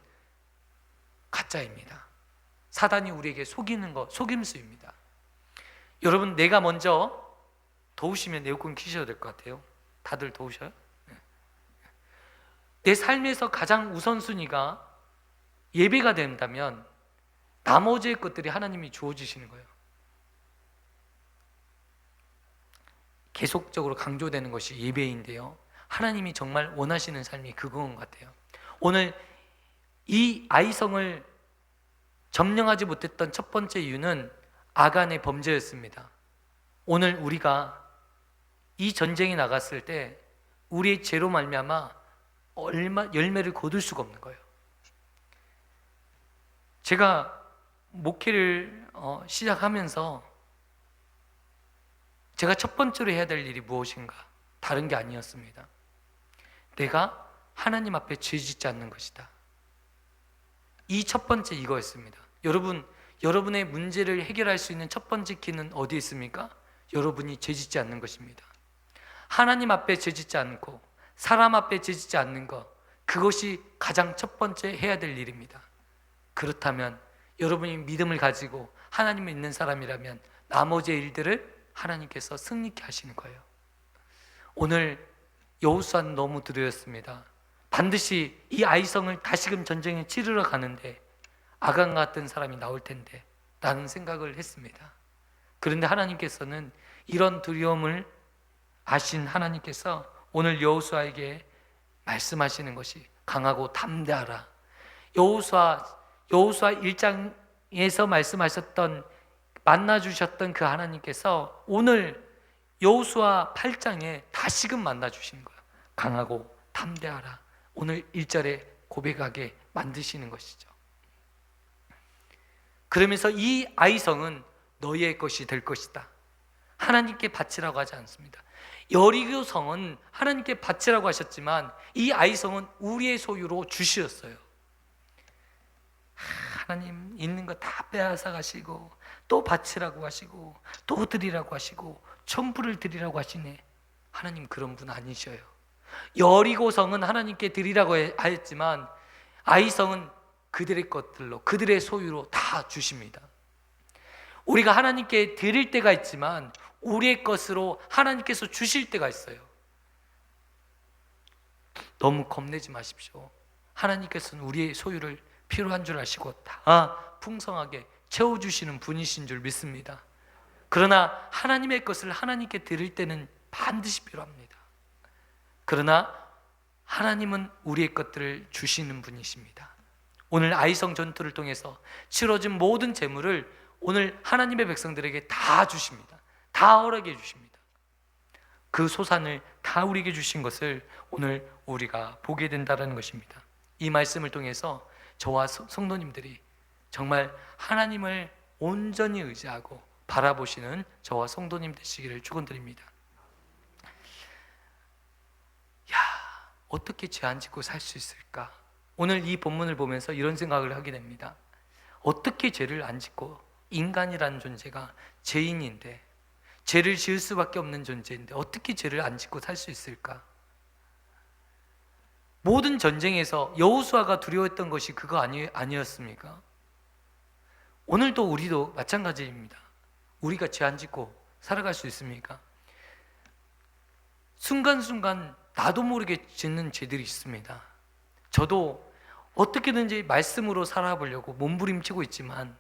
가짜입니다. 사단이 우리에게 속이는 것, 속임수입니다. 여러분, 내가 먼저 더우시면 에어컨 켜셔야 될 것 같아요. 다들 더우셔요? 내 삶에서 가장 우선순위가 예배가 된다면 나머지의 것들이 하나님이 주어주시는 거예요. 계속적으로 강조되는 것이 예배인데요, 하나님이 정말 원하시는 삶이 그건 것 같아요. 오늘 이 아이성을 점령하지 못했던 첫 번째 이유는 아간의 범죄였습니다. 오늘 우리가 이 전쟁에 나갔을 때 우리의 죄로 말미암아 열매를 거둘 수가 없는 거예요. 제가 목회를 시작하면서 제가 첫 번째로 해야 될 일이 무엇인가? 다른 게 아니었습니다. 내가 하나님 앞에 죄 짓지 않는 것이다. 이 첫 번째 이거였습니다. 여러분, 여러분의 문제를 해결할 수 있는 첫 번째 키는 어디에 있습니까? 여러분이 죄 짓지 않는 것입니다. 하나님 앞에 죄 짓지 않고 사람 앞에 죄 짓지 않는 것, 그것이 가장 첫 번째 해야 될 일입니다. 그렇다면 여러분이 믿음을 가지고 하나님을 믿는 사람이라면 나머지 일들을 하나님께서 승리케 하시는 거예요. 오늘 여호수아는 너무 두려웠습니다. 반드시 이 아이성을 다시금 전쟁에 치르러 가는데 아간 같은 사람이 나올 텐데 라는 생각을 했습니다. 그런데 하나님께서는 이런 두려움을 아신 하나님께서 오늘 여호수아에게 말씀하시는 것이 강하고 담대하라. 여호수아 1장에서 말씀하셨던, 만나주셨던 그 하나님께서 오늘 여호수아 8장에 다시금 만나주시는 거예요. 강하고 담대하라. 오늘 1절에 고백하게 만드시는 것이죠. 그러면서 이 아이성은 너희의 것이 될 것이다. 하나님께 바치라고 하지 않습니다. 여리고 성은 하나님께 바치라고 하셨지만 이 아이성은 우리의 소유로 주시었어요. 하나님 있는 거 다 빼앗아 가시고 또 바치라고 하시고 또 드리라고 하시고 전부를 드리라고 하시네. 하나님 그런 분 아니셔요. 여리고 성은 하나님께 드리라고 하였지만 아이성은 그들의 것들로, 그들의 소유로 다 주십니다. 우리가 하나님께 드릴 때가 있지만 우리의 것으로 하나님께서 주실 때가 있어요. 너무 겁내지 마십시오. 하나님께서는 우리의 소유를 필요한 줄 아시고 다 풍성하게 채워주시는 분이신 줄 믿습니다. 그러나 하나님의 것을 하나님께 드릴 때는 반드시 필요합니다. 그러나 하나님은 우리의 것들을 주시는 분이십니다. 오늘 아이성 전투를 통해서 치러진 모든 재물을 오늘 하나님의 백성들에게 다 주십니다. 다 허락해 주십니다. 그 소산을 다 우리에게 주신 것을 오늘 우리가 보게 된다는 것입니다. 이 말씀을 통해서 저와 성도님들이 정말 하나님을 온전히 의지하고 바라보시는 저와 성도님 되시기를 축원드립니다. 어떻게 죄 안 짓고 살 수 있을까? 오늘 이 본문을 보면서 이런 생각을 하게 됩니다. 어떻게 죄를 안 짓고, 인간이라는 존재가 죄인인데, 죄를 지을 수밖에 없는 존재인데 어떻게 죄를 안 짓고 살 수 있을까? 모든 전쟁에서 여호수아가 두려워했던 것이 그거 아니었습니까? 오늘도 우리도 마찬가지입니다. 우리가 죄 안 짓고 살아갈 수 있습니까? 순간순간 나도 모르게 짓는 죄들이 있습니다. 저도 어떻게든지 말씀으로 살아보려고 몸부림치고 있지만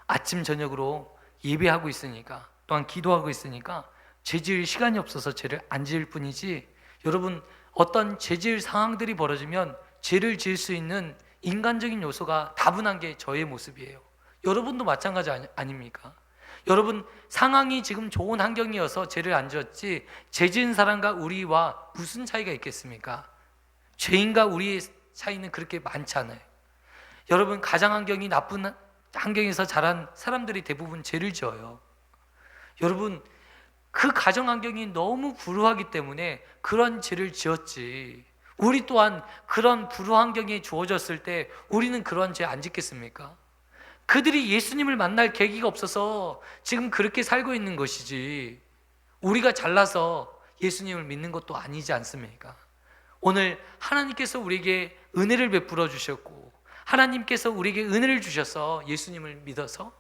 아침 저녁으로 예배하고 있으니까, 또한 기도하고 있으니까 죄 지을 시간이 없어서 죄를 안 지을 뿐이지, 여러분, 어떤 죄 지을 상황들이 벌어지면 죄를 지을 수 있는 인간적인 요소가 다분한 게 저의 모습이에요. 여러분도 마찬가지 아닙니까? 여러분, 상황이 지금 좋은 환경이어서 죄를 안 지었지, 죄 지은 사람과 우리와 무슨 차이가 있겠습니까? 죄인과 우리의 차이는 그렇게 많지 않아요. 여러분, 가정 환경이 나쁜 환경에서 자란 사람들이 대부분 죄를 지어요. 여러분, 그 가정 환경이 너무 불우하기 때문에 그런 죄를 지었지, 우리 또한 그런 불우 환경이 주어졌을 때 우리는 그런 죄 안 짓겠습니까? 그들이 예수님을 만날 계기가 없어서 지금 그렇게 살고 있는 것이지, 우리가 잘나서 예수님을 믿는 것도 아니지 않습니까? 오늘 하나님께서 우리에게 은혜를 베풀어 주셨고, 하나님께서 우리에게 은혜를 주셔서 예수님을 믿어서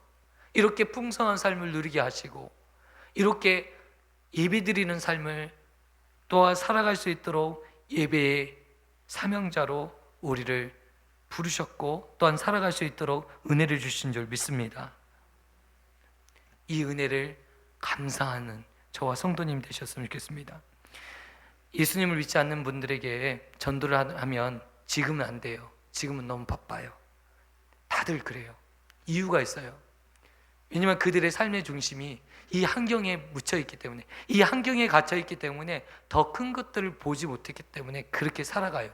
이렇게 풍성한 삶을 누리게 하시고, 이렇게 예배드리는 삶을 또한 살아갈 수 있도록 예배의 사명자로 우리를 부르셨고, 또한 살아갈 수 있도록 은혜를 주신 줄 믿습니다. 이 은혜를 감사하는 저와 성도님 되셨으면 좋겠습니다. 예수님을 믿지 않는 분들에게 전도를 하면 지금은 안 돼요, 지금은 너무 바빠요, 다들 그래요. 이유가 있어요. 왜냐하면 그들의 삶의 중심이 이 환경에 묻혀 있기 때문에, 이 환경에 갇혀 있기 때문에 더 큰 것들을 보지 못했기 때문에 그렇게 살아가요.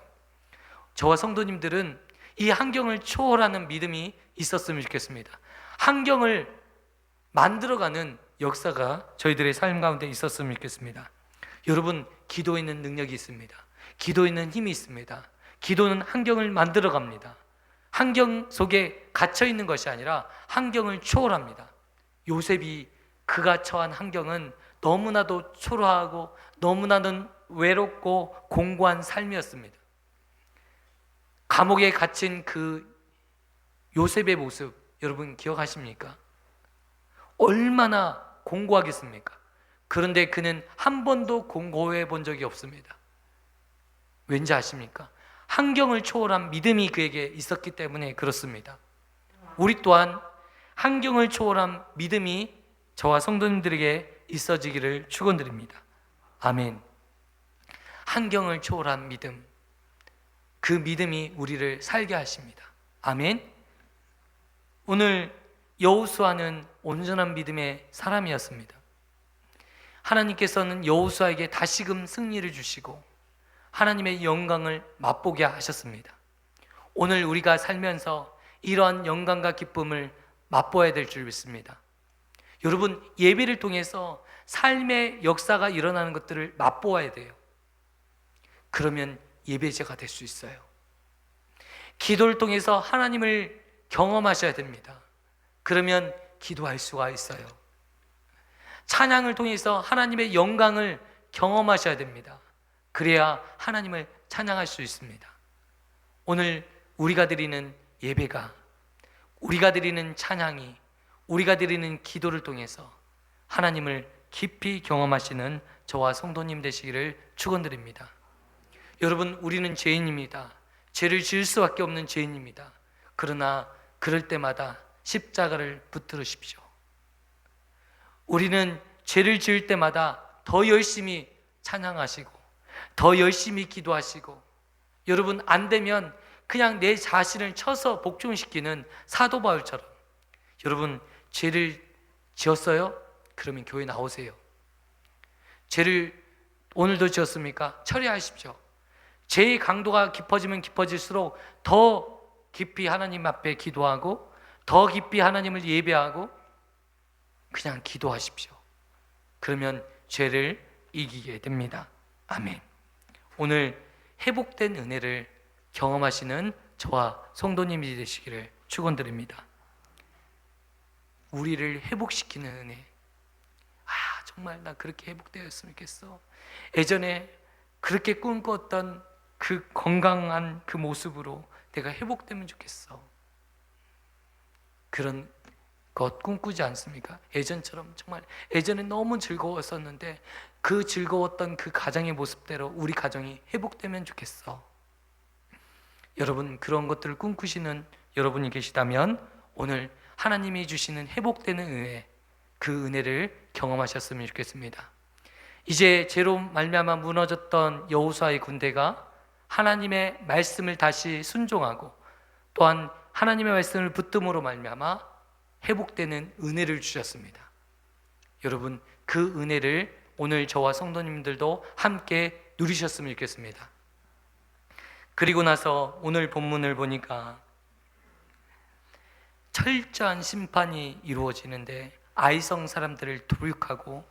저와 성도님들은 이 환경을 초월하는 믿음이 있었으면 좋겠습니다. 환경을 만들어가는 역사가 저희들의 삶 가운데 있었으면 좋겠습니다. 여러분, 기도에는 능력이 있습니다. 기도에는 힘이 있습니다. 기도는 환경을 만들어갑니다. 환경 속에 갇혀 있는 것이 아니라 환경을 초월합니다. 요셉이 그가 처한 환경은 너무나도 초라하고 너무나도 외롭고 공고한 삶이었습니다. 감옥에 갇힌 그 요셉의 모습 여러분 기억하십니까? 얼마나 공고하겠습니까? 그런데 그는 한 번도 공고해 본 적이 없습니다. 왠지 아십니까? 환경을 초월한 믿음이 그에게 있었기 때문에 그렇습니다. 우리 또한 환경을 초월한 믿음이 저와 성도님들에게 있어지기를 축원드립니다. 아멘. 환경을 초월한 믿음, 그 믿음이 우리를 살게 하십니다. 아멘. 오늘 여호수아는 온전한 믿음의 사람이었습니다. 하나님께서는 여호수아에게 다시금 승리를 주시고 하나님의 영광을 맛보게 하셨습니다. 오늘 우리가 살면서 이러한 영광과 기쁨을 맛보아야 될 줄 믿습니다. 여러분, 예배를 통해서 삶의 역사가 일어나는 것들을 맛보아야 돼요. 그러면 예배자가 될 수 있어요. 기도를 통해서 하나님을 경험하셔야 됩니다. 그러면 기도할 수가 있어요. 찬양을 통해서 하나님의 영광을 경험하셔야 됩니다. 그래야 하나님을 찬양할 수 있습니다. 오늘 우리가 드리는 예배가, 우리가 드리는 찬양이, 우리가 드리는 기도를 통해서 하나님을 깊이 경험하시는 저와 성도님 되시기를 축원드립니다. 여러분, 우리는 죄인입니다. 죄를 지을 수밖에 없는 죄인입니다. 그러나 그럴 때마다 십자가를 붙들으십시오. 우리는 죄를 지을 때마다 더 열심히 찬양하시고 더 열심히 기도하시고, 여러분, 안 되면 그냥 내 자신을 쳐서 복종시키는 사도 바울처럼, 여러분, 죄를 지었어요? 그러면 교회 나오세요. 죄를 오늘도 지었습니까? 처리하십시오. 죄의 강도가 깊어지면 깊어질수록 더 깊이 하나님 앞에 기도하고 더 깊이 하나님을 예배하고 그냥 기도하십시오. 그러면 죄를 이기게 됩니다. 아멘. 오늘 회복된 은혜를 경험하시는 저와 성도님이 되시기를 축원드립니다. 우리를 회복시키는 은혜. 정말 나 그렇게 회복되었으면 좋겠어. 예전에 그렇게 꿈꿨던 그 건강한 그 모습으로 내가 회복되면 좋겠어. 그런 것 꿈꾸지 않습니까? 예전처럼 정말 예전에 너무 즐거웠었는데 그 즐거웠던 그 가정의 모습대로 우리 가정이 회복되면 좋겠어. 여러분, 그런 것들을 꿈꾸시는 여러분이 계시다면 오늘 하나님이 주시는 회복되는 은혜, 그 은혜를 경험하셨으면 좋겠습니다. 이제 죄로 말미암아 무너졌던 여호수아의 군대가 하나님의 말씀을 다시 순종하고 또한 하나님의 말씀을 붙듦으로 말미암아 회복되는 은혜를 주셨습니다. 여러분, 그 은혜를 오늘 저와 성도님들도 함께 누리셨으면 좋겠습니다. 그리고 나서 오늘 본문을 보니까 철저한 심판이 이루어지는데 아이성 사람들을 도륙하고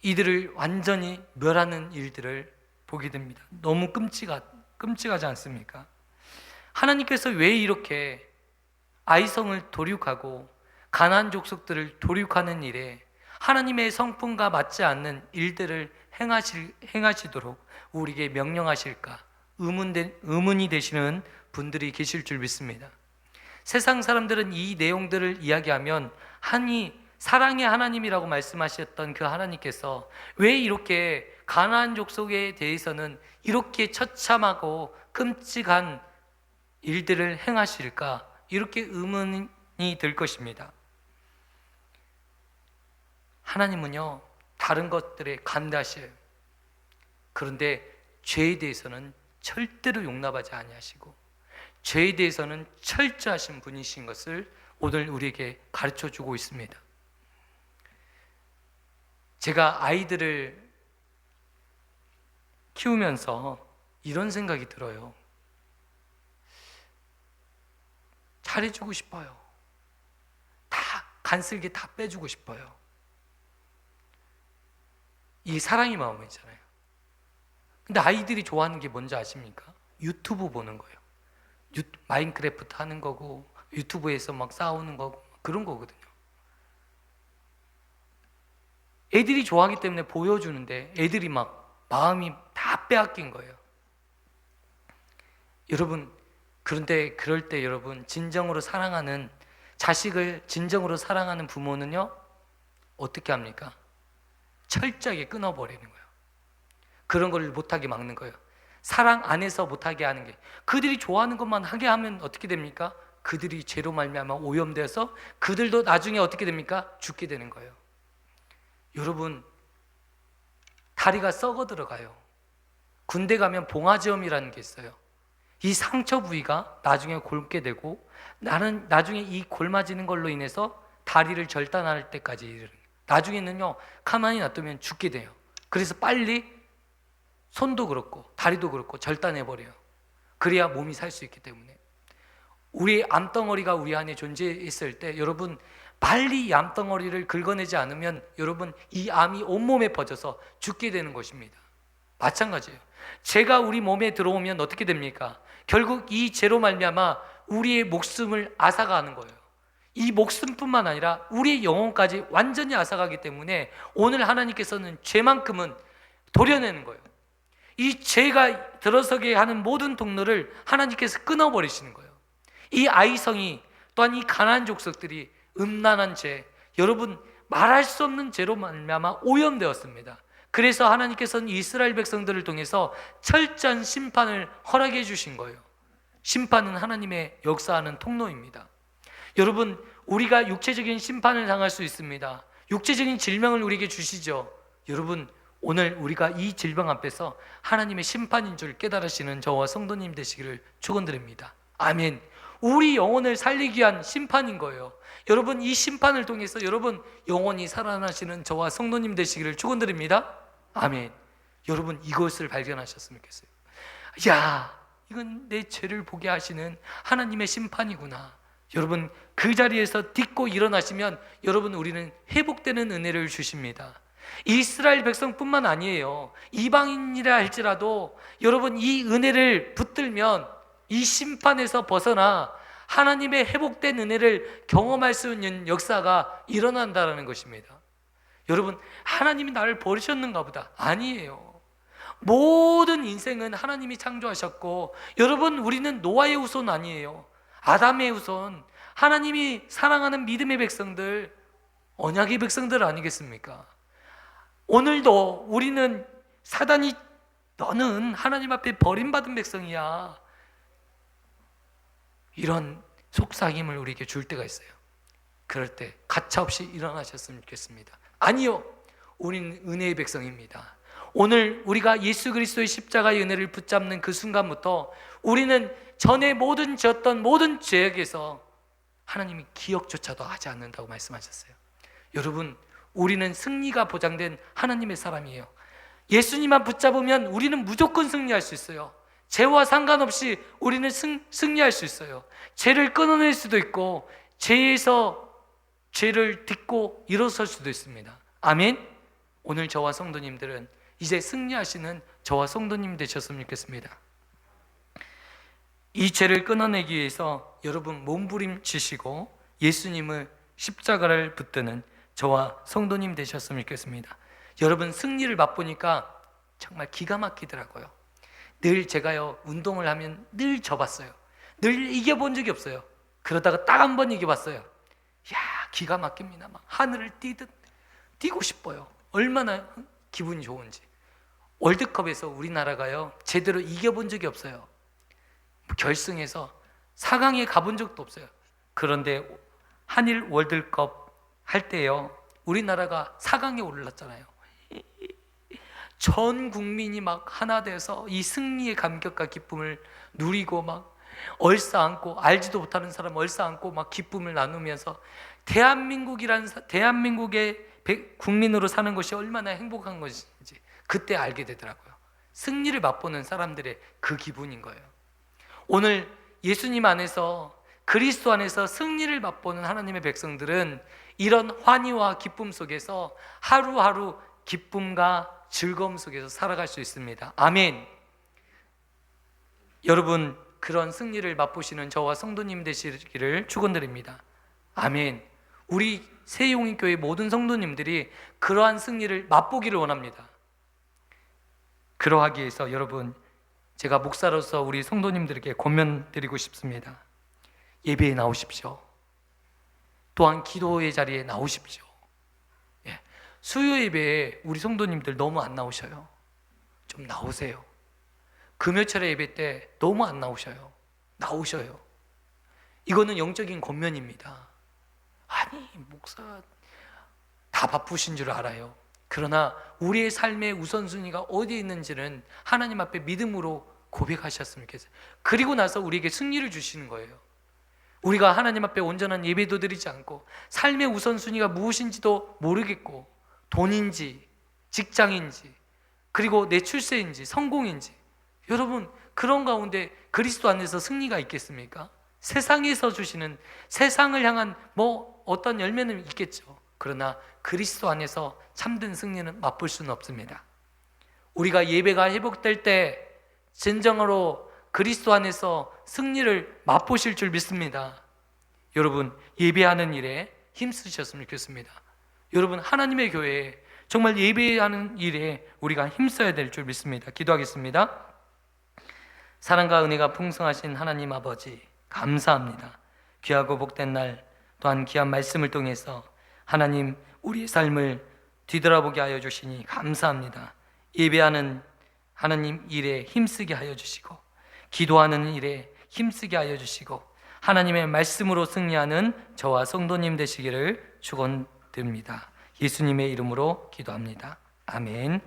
이들을 완전히 멸하는 일들을 보게 됩니다. 너무 끔찍하지 않습니까? 하나님께서 왜 이렇게 아이성을 도륙하고 가나안 족속들을 도륙하는 일에 하나님의 성품과 맞지 않는 일들을 행하시도록 우리에게 명령하실까 의문이 되시는 분들이 계실 줄 믿습니다. 세상 사람들은 이 내용들을 이야기하면 사랑의 하나님이라고 말씀하셨던 그 하나님께서 왜 이렇게 가나안 족속에 대해서는 이렇게 처참하고 끔찍한 일들을 행하실까, 이렇게 의문이 들 것입니다. 하나님은요, 다른 것들에 간다하셔요. 그런데 죄에 대해서는 절대로 용납하지 아니하시고 죄에 대해서는 철저하신 분이신 것을 오늘 우리에게 가르쳐 주고 있습니다. 제가 아이들을 키우면서 이런 생각이 들어요. 잘해주고 싶어요. 다 간슬게 다 빼주고 싶어요. 이 사랑의 마음이잖아요. 근데 아이들이 좋아하는 게 뭔지 아십니까? 유튜브 보는 거예요. 마인크래프트 하는 거고 유튜브에서 막 싸우는 거고 그런 거거든요. 애들이 좋아하기 때문에 보여주는데 애들이 막 마음이 다 빼앗긴 거예요. 여러분, 그런데 그럴 때 여러분, 진정으로 사랑하는 자식을 진정으로 사랑하는 부모는요, 어떻게 합니까? 철저하게 끊어버리는 거예요. 그런 걸 못하게 막는 거예요. 사랑 안에서 못하게 하는 게, 그들이 좋아하는 것만 하게 하면 어떻게 됩니까? 그들이 죄로 말미암아 오염되어서 그들도 나중에 어떻게 됩니까? 죽게 되는 거예요. 여러분, 다리가 썩어 들어가요. 군대 가면 봉화지염이라는 게 있어요. 이 상처 부위가 나중에 골게 되고 나는 나중에 이 골마지는 걸로 인해서 다리를 절단할 때까지 이르는, 나중에는요 가만히 놔두면 죽게 돼요. 그래서 빨리 손도 그렇고 다리도 그렇고 절단해버려요. 그래야 몸이 살 수 있기 때문에. 우리 암덩어리가 우리 안에 존재했을 때 여러분, 빨리 이 암덩어리를 긁어내지 않으면 여러분, 이 암이 온몸에 퍼져서 죽게 되는 것입니다. 마찬가지예요. 죄가 우리 몸에 들어오면 어떻게 됩니까? 결국 이 죄로 말미암아 우리의 목숨을 앗아가는 거예요. 이 목숨뿐만 아니라 우리의 영혼까지 완전히 앗아가기 때문에 오늘 하나님께서는 죄만큼은 도려내는 거예요. 이 죄가 들어서게 하는 모든 통로를 하나님께서 끊어버리시는 거예요. 이 아이성이 또한 이 가나안 족속들이 음란한 죄, 여러분 말할 수 없는 죄로 말미암아 오염되었습니다. 그래서 하나님께서는 이스라엘 백성들을 통해서 철저한 심판을 허락해 주신 거예요. 심판은 하나님의 역사하는 통로입니다. 여러분, 우리가 육체적인 심판을 당할 수 있습니다. 육체적인 질병을 우리에게 주시죠. 여러분, 오늘 우리가 이 질병 앞에서 하나님의 심판인 줄 깨달으시는 저와 성도님 되시기를 축원드립니다. 아멘. 우리 영혼을 살리기 위한 심판인 거예요. 여러분, 이 심판을 통해서 여러분 영원히 살아나시는 저와 성도님 되시기를 축원드립니다. 아멘. 여러분, 이것을 발견하셨으면 좋겠어요. 야, 이건 내 죄를 보게 하시는 하나님의 심판이구나. 여러분, 그 자리에서 딛고 일어나시면 여러분, 우리는 회복되는 은혜를 주십니다. 이스라엘 백성뿐만 아니에요. 이방인이라 할지라도 여러분, 이 은혜를 붙들면 이 심판에서 벗어나 하나님의 회복된 은혜를 경험할 수 있는 역사가 일어난다는 것입니다. 여러분, 하나님이 나를 버리셨는가 보다. 아니에요. 모든 인생은 하나님이 창조하셨고, 여러분, 우리는 노아의 후손 아니에요. 아담의 후손, 하나님이 사랑하는 믿음의 백성들, 언약의 백성들 아니겠습니까? 오늘도 우리는 사단이 너는 하나님 앞에 버림받은 백성이야, 이런 속삭임을 우리에게 줄 때가 있어요. 그럴 때 가차없이 일어나셨으면 좋겠습니다. 아니요, 우리는 은혜의 백성입니다. 오늘 우리가 예수 그리스도의 십자가의 은혜를 붙잡는 그 순간부터 우리는 전에 모든 지었던 모든 죄악에서 하나님이 기억조차도 하지 않는다고 말씀하셨어요. 여러분, 우리는 승리가 보장된 하나님의 사람이에요. 예수님만 붙잡으면 우리는 무조건 승리할 수 있어요. 죄와 상관없이 우리는 승리할 수 있어요. 죄를 끊어낼 수도 있고 죄에서 죄를 딛고 일어설 수도 있습니다. 아멘. 오늘 저와 성도님들은 이제 승리하시는 저와 성도님 되셨으면 좋겠습니다. 이 죄를 끊어내기 위해서 여러분 몸부림치시고 예수님을 십자가를 붙드는 저와 성도님 되셨으면 좋겠습니다. 여러분 승리를 맛보니까 정말 기가 막히더라고요. 늘 제가요 운동을 하면 늘 져봤어요. 늘 이겨본 적이 없어요. 그러다가 딱 한 번 이겨봤어요. 야, 기가 막힙니다. 막 하늘을 뛰듯 뛰고 싶어요. 얼마나 기분이 좋은지. 월드컵에서 우리나라가요 제대로 이겨본 적이 없어요. 결승에서 4강에 가본 적도 없어요. 그런데 한일 월드컵 할 때요 우리나라가 4강에 올랐잖아요. 전 국민이 막 하나 돼서 이 승리의 감격과 기쁨을 누리고 막 얼싸안고, 알지도 못하는 사람 얼싸안고 막 기쁨을 나누면서 대한민국의 국민으로 사는 것이 얼마나 행복한 것인지 그때 알게 되더라고요. 승리를 맛보는 사람들의 그 기분인 거예요. 오늘 예수님 안에서, 그리스도 안에서 승리를 맛보는 하나님의 백성들은 이런 환희와 기쁨 속에서 하루하루 기쁨과 즐거움 속에서 살아갈 수 있습니다. 아멘. 여러분, 그런 승리를 맛보시는 저와 성도님 되시기를 축원드립니다. 아멘. 우리 새용인교회 모든 성도님들이 그러한 승리를 맛보기를 원합니다. 그러하기 위해서 여러분, 제가 목사로서 우리 성도님들에게 권면드리고 싶습니다. 예배에 나오십시오. 또한 기도의 자리에 나오십시오. 수요 예배에 우리 성도님들 너무 안 나오셔요. 좀 나오세요. 금요철의 예배 때 너무 안 나오셔요. 나오셔요. 이거는 영적인 권면입니다. 아니, 목사 다 바쁘신 줄 알아요. 그러나 우리의 삶의 우선순위가 어디에 있는지는 하나님 앞에 믿음으로 고백하셨으면 좋겠어요. 그리고 나서 우리에게 승리를 주시는 거예요. 우리가 하나님 앞에 온전한 예배도 드리지 않고 삶의 우선순위가 무엇인지도 모르겠고 돈인지 직장인지 그리고 내 출세인지 성공인지, 여러분 그런 가운데 그리스도 안에서 승리가 있겠습니까? 세상에서 주시는 세상을 향한 어떤 열매는 있겠죠. 그러나 그리스도 안에서 참된 승리는 맛볼 수는 없습니다. 우리가 예배가 회복될 때 진정으로 그리스도 안에서 승리를 맛보실 줄 믿습니다. 여러분 예배하는 일에 힘쓰셨으면 좋겠습니다. 여러분 하나님의 교회에 정말 예배하는 일에 우리가 힘써야 될 줄 믿습니다. 기도하겠습니다. 사랑과 은혜가 풍성하신 하나님 아버지 감사합니다. 귀하고 복된 날 또한 귀한 말씀을 통해서 하나님 우리의 삶을 뒤돌아보게 하여 주시니 감사합니다. 예배하는 하나님 일에 힘쓰게 하여 주시고 기도하는 일에 힘쓰게 하여 주시고 하나님의 말씀으로 승리하는 저와 성도님 되시기를 축원드립니다. 예수님의 이름으로 기도합니다. 아멘.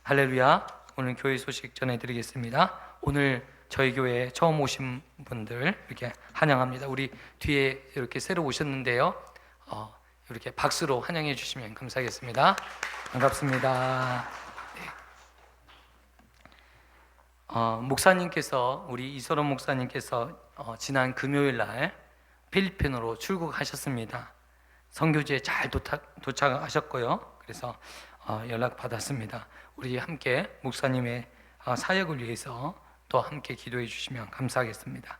할렐루야. 오늘 교회 소식 전해드리겠습니다. 오늘 저희 교회에 처음 오신 분들 이렇게 환영합니다. 우리 뒤에 이렇게 새로 오셨는데요. 이렇게 박수로 환영해 주시면 감사하겠습니다. 반갑습니다. 목사님께서 우리 이소론 목사님께서 지난 금요일 날 필리핀으로 출국하셨습니다. 선교지에 잘 도착하셨고요. 그래서 연락 받았습니다. 우리 함께 목사님의 사역을 위해서 또 함께 기도해 주시면 감사하겠습니다.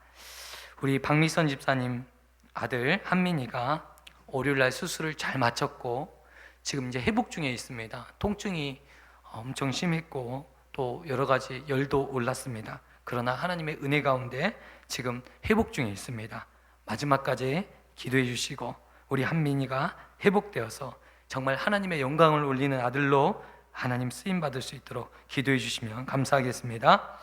우리 박미선 집사님 아들 한민이가 월요일 날 수술을 잘 마쳤고 지금 이제 회복 중에 있습니다. 통증이 엄청 심했고 또 여러 가지 열도 올랐습니다. 그러나 하나님의 은혜 가운데 지금 회복 중에 있습니다. 마지막까지 기도해 주시고 우리 한민이가 회복되어서 정말 하나님의 영광을 올리는 아들로 하나님 쓰임 받을 수 있도록 기도해 주시면 감사하겠습니다.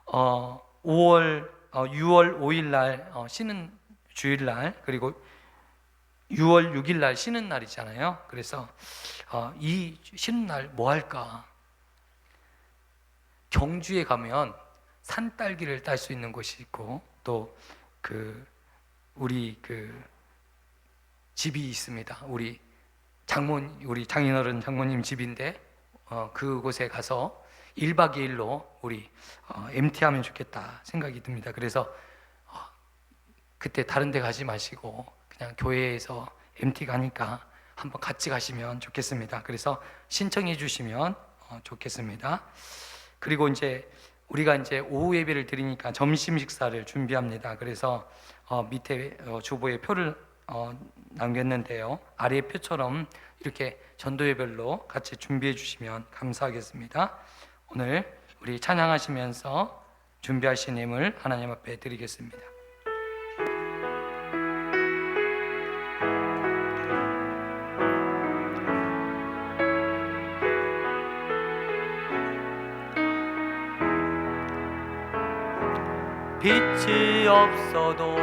5월 6월 5일 날 쉬는 주일 날, 그리고 6월 6일 날 쉬는 날이잖아요. 그래서 이 쉬는 날 뭐 할까? 경주에 가면 산딸기를 딸 수 있는 곳이 있고, 또 우리 집이 있습니다. 우리 장인어른 장모님 집인데 그곳에 가서 1박 2일로 우리 MT하면 좋겠다 생각이 듭니다. 그래서 그때 다른 데 가지 마시고 그냥 교회에서 MT 가니까 한번 같이 가시면 좋겠습니다. 그래서 신청해 주시면 좋겠습니다. 그리고 이제 우리가 이제 오후 예배를 드리니까 점심 식사를 준비합니다. 그래서 밑에 주보에 표를 남겼는데요. 아래 표처럼 이렇게 전도회별로 같이 준비해 주시면 감사하겠습니다. 오늘 우리 찬양하시면서 준비하신 예물 하나님 앞에 드리겠습니다. 빛이 없어도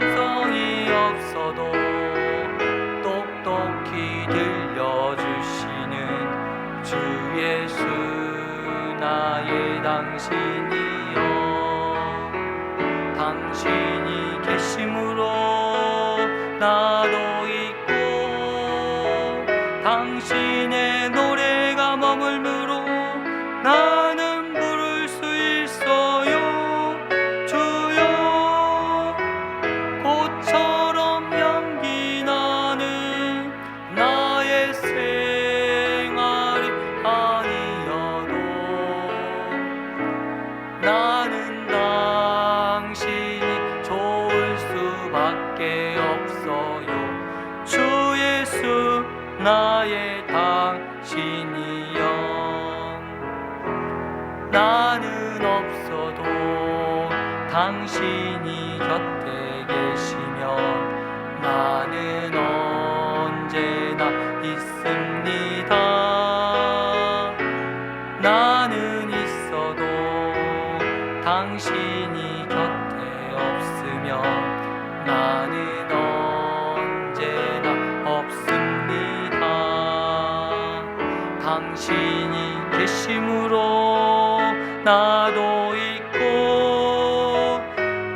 음성이 없어도 똑똑히 들려주시는 주 예수 나의 당신이여, 당신이 계심으로 나도 있고, 당신의 노래가 머물므로 나는 부를 수 있어요. 주여, 꽃처럼 향기 나는 나의 생활이 아니어도 나는 당신이 좋을 수밖에 없어요. 주 예수 나의 당신이여, 나는 없어도 당신이 곁에 계시면 나는 언제나 있습니다. 나는 있어도 당신이 곁에 없으면 나는 언제나 없습니다. 당신이 계심으로 나도 있고,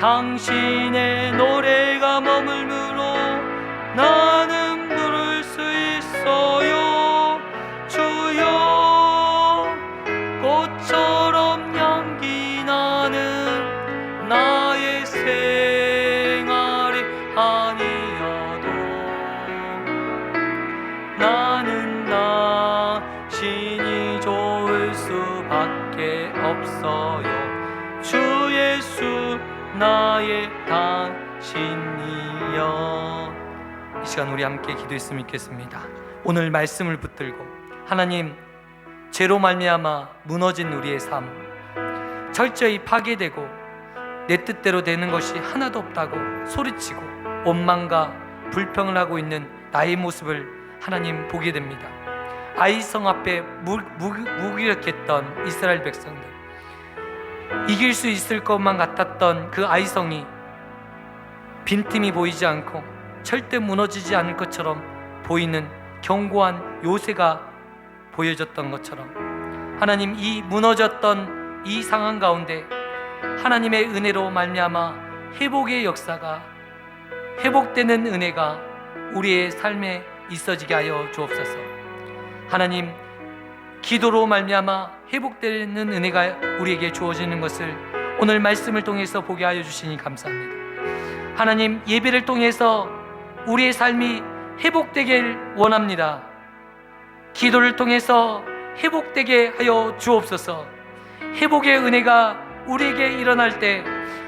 당신의 노래가 머물므로 나는 부를 수 있어요. 주여, 꽃처럼 향기 나는 나의 생활이 아니어도 나는 당신이 좋을 수밖에 없어요. 주 예수 나의 당신이여. 이 시간 우리 함께 기도했으면 좋겠습니다. 오늘 말씀을 붙들고 하나님, 죄로 말미암아 무너진 우리의 삶, 철저히 파괴되고 내 뜻대로 되는 것이 하나도 없다고 소리치고 원망과 불평을 하고 있는 나의 모습을 하나님 보게 됩니다. 아이성 앞에 무기력했던 이스라엘 백성들, 이길 수 있을 것만 같았던 그 아이성이 빈틈이 보이지 않고 절대 무너지지 않을 것처럼 보이는 견고한 요새가 보여졌던 것처럼, 하나님, 이 무너졌던 이 상황 가운데 하나님의 은혜로 말미암아 회복의 역사가, 회복되는 은혜가 우리의 삶에 있어지게 하여 주옵소서. 하나님, 기도로 말미암아 회복되는 은혜가 우리에게 주어지는 것을 오늘 말씀을 통해서 보게 하여 주시니 감사합니다. 하나님, 예배를 통해서 우리의 삶이 회복되길 원합니다. 기도를 통해서 회복되게 하여 주옵소서. 회복의 은혜가 우리에게 일어날 때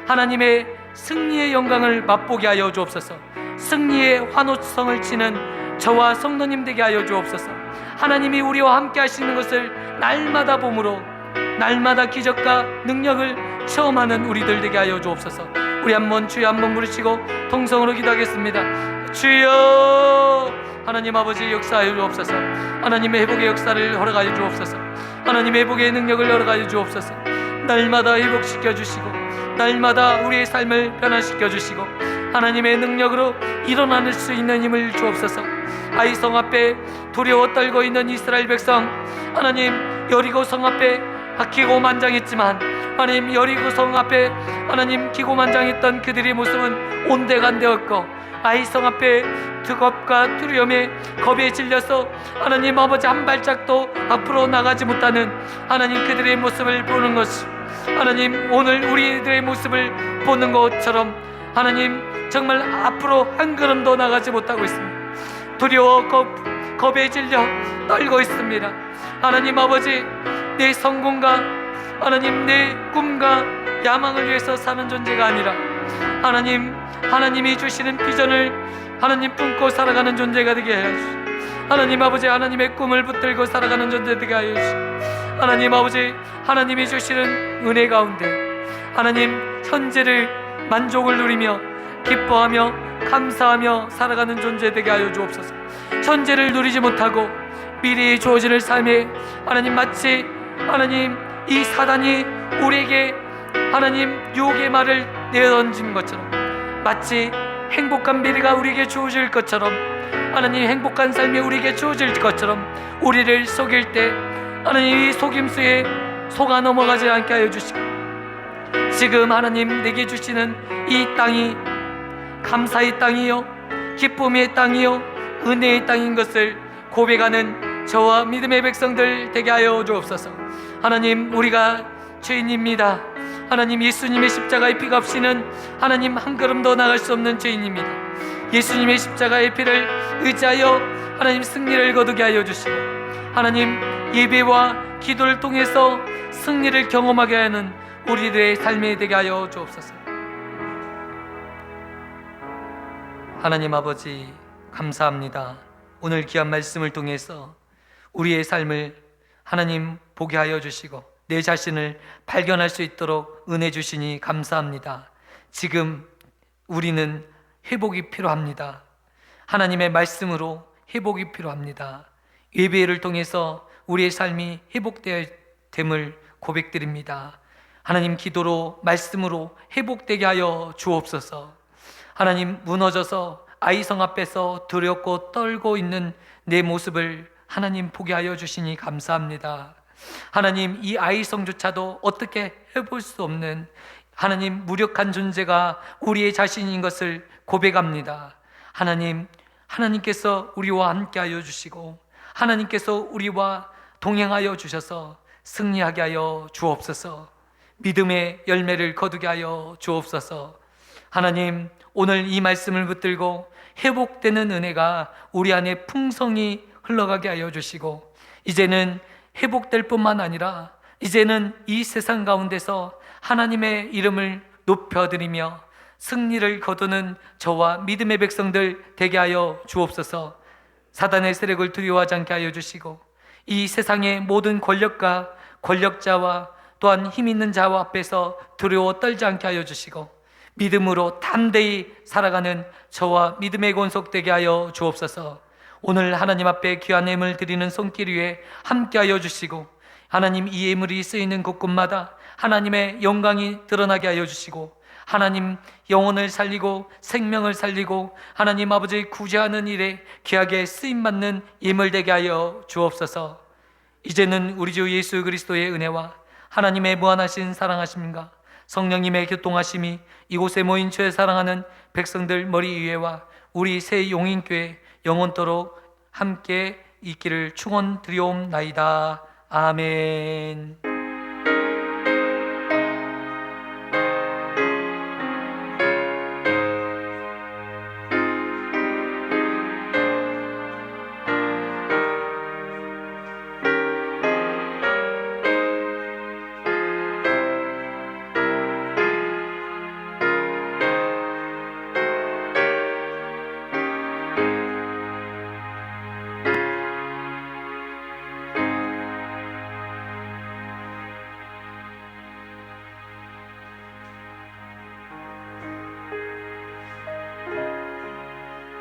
하나님의 승리의 영광을 맛보게 하여 주옵소서. 승리의 환호성을 치는 저와 성도님 되게 하여 주옵소서. 하나님이 우리와 함께 하시는 것을 날마다 봄으로 날마다 기적과 능력을 체험하는 우리들 되게 하여 주옵소서. 우리 한번 주여 한번 부르시고 통성으로 기도하겠습니다. 주여, 하나님 아버지 역사하여 주옵소서. 하나님의 회복의 역사를 허락하여 주옵소서. 하나님의 회복의 능력을 허락하여 주옵소서. 날마다 회복시켜 주시고 날마다 우리의 삶을 변화시켜 주시고 하나님의 능력으로 일어날 수 있는 힘을 주옵소서. 아이성 앞에 두려워 떨고 있는 이스라엘 백성, 하나님 여리고 성 앞에 기고만장했지만 하나님 여리고 성 앞에 하나님 기고만장했던 그들의 모습은 온데간데없고 아이성 앞에 겁과 두려움에 겁에 질려서 하나님 아버지 한 발짝도 앞으로 나가지 못하는 하나님 그들의 모습을 보는 것이 하나님 오늘 우리들의 모습을 보는 것처럼 하나님 정말 앞으로 한 걸음도 나가지 못하고 있습니다. 두려워 겁에 질려 떨고 있습니다. 하나님 아버지, 내 성공과 하나님 내 꿈과 야망을 위해서 사는 존재가 아니라 하나님이 주시는 비전을 하나님 품고 살아가는 존재가 되게 하여 주시고 하나님 아버지, 하나님의 꿈을 붙들고 살아가는 존재 되게 하여 주시고 하나님 아버지, 하나님이 주시는 은혜 가운데 하나님 현재를 만족을 누리며 기뻐하며 감사하며 살아가는 존재 되게 하여 주옵소서. 현재를 누리지 못하고 미래에 주어질 삶에 하나님 마치 하나님 이 사단이 우리에게 하나님 유혹의 말을 내던진 것처럼 마치 행복한 미래가 우리에게 주어질 것처럼 하나님 행복한 삶이 우리에게 주어질 것처럼 우리를 속일 때 하나님 이 속임수에 속아 넘어가지 않게 하여 주시고 지금 하나님 내게 주시는 이 땅이 감사의 땅이요 기쁨의 땅이요 은혜의 땅인 것을 고백하는 저와 믿음의 백성들 되게 하여 주옵소서. 하나님 우리가 죄인입니다. 하나님 예수님의 십자가의 피가 없이는 하나님 한 걸음 더 나갈 수 없는 죄인입니다. 예수님의 십자가의 피를 의지하여 하나님 승리를 거두게 하여 주시고 하나님 예배와 기도를 통해서 승리를 경험하게 하는 우리들의 삶이 되게 하여 주옵소서. 하나님 아버지 감사합니다. 오늘 귀한 말씀을 통해서 우리의 삶을 하나님 보게 하여 주시고 내 자신을 발견할 수 있도록 은혜 주시니 감사합니다. 지금 우리는 회복이 필요합니다. 하나님의 말씀으로 회복이 필요합니다. 예배를 통해서 우리의 삶이 회복됨을 고백드립니다. 하나님 기도로 말씀으로 회복되게 하여 주옵소서. 하나님 무너져서 아이성 앞에서 두렵고 떨고 있는 내 모습을 하나님 보게 하여 주시니 감사합니다. 하나님 이 아이성조차도 어떻게 해볼 수 없는 하나님 무력한 존재가 우리의 자신인 것을 고백합니다. 하나님께서 우리와 함께 하여 주시고 하나님께서 우리와 동행하여 주셔서 승리하게 하여 주옵소서. 믿음의 열매를 거두게 하여 주옵소서. 하나님 오늘 이 말씀을 붙들고 회복되는 은혜가 우리 안에 풍성히 흘러가게 하여 주시고 이제는 회복될 뿐만 아니라 이제는 이 세상 가운데서 하나님의 이름을 높여드리며 승리를 거두는 저와 믿음의 백성들 되게 하여 주옵소서. 사단의 세력을 두려워하지 않게 하여 주시고 이 세상의 모든 권력과 권력자와 또한 힘 있는 자와 앞에서 두려워 떨지 않게 하여 주시고 믿음으로 담대히 살아가는 저와 믿음의 권속되게 하여 주옵소서. 오늘 하나님 앞에 귀한 예물 드리는 손길 위에 함께 하여 주시고 하나님 이 예물이 쓰이는 곳곳마다 하나님의 영광이 드러나게 하여 주시고 하나님 영혼을 살리고 생명을 살리고 하나님 아버지 구제하는 일에 귀하게 쓰임받는 예물 되게 하여 주옵소서. 이제는 우리 주 예수 그리스도의 은혜와 하나님의 무한하신 사랑하심과 성령님의 교통하심이 이곳에 모인 주의 사랑하는 백성들 머리 위에와 우리 새 용인교회 영원토록 함께 있기를 축원드리옵나이다. 아멘.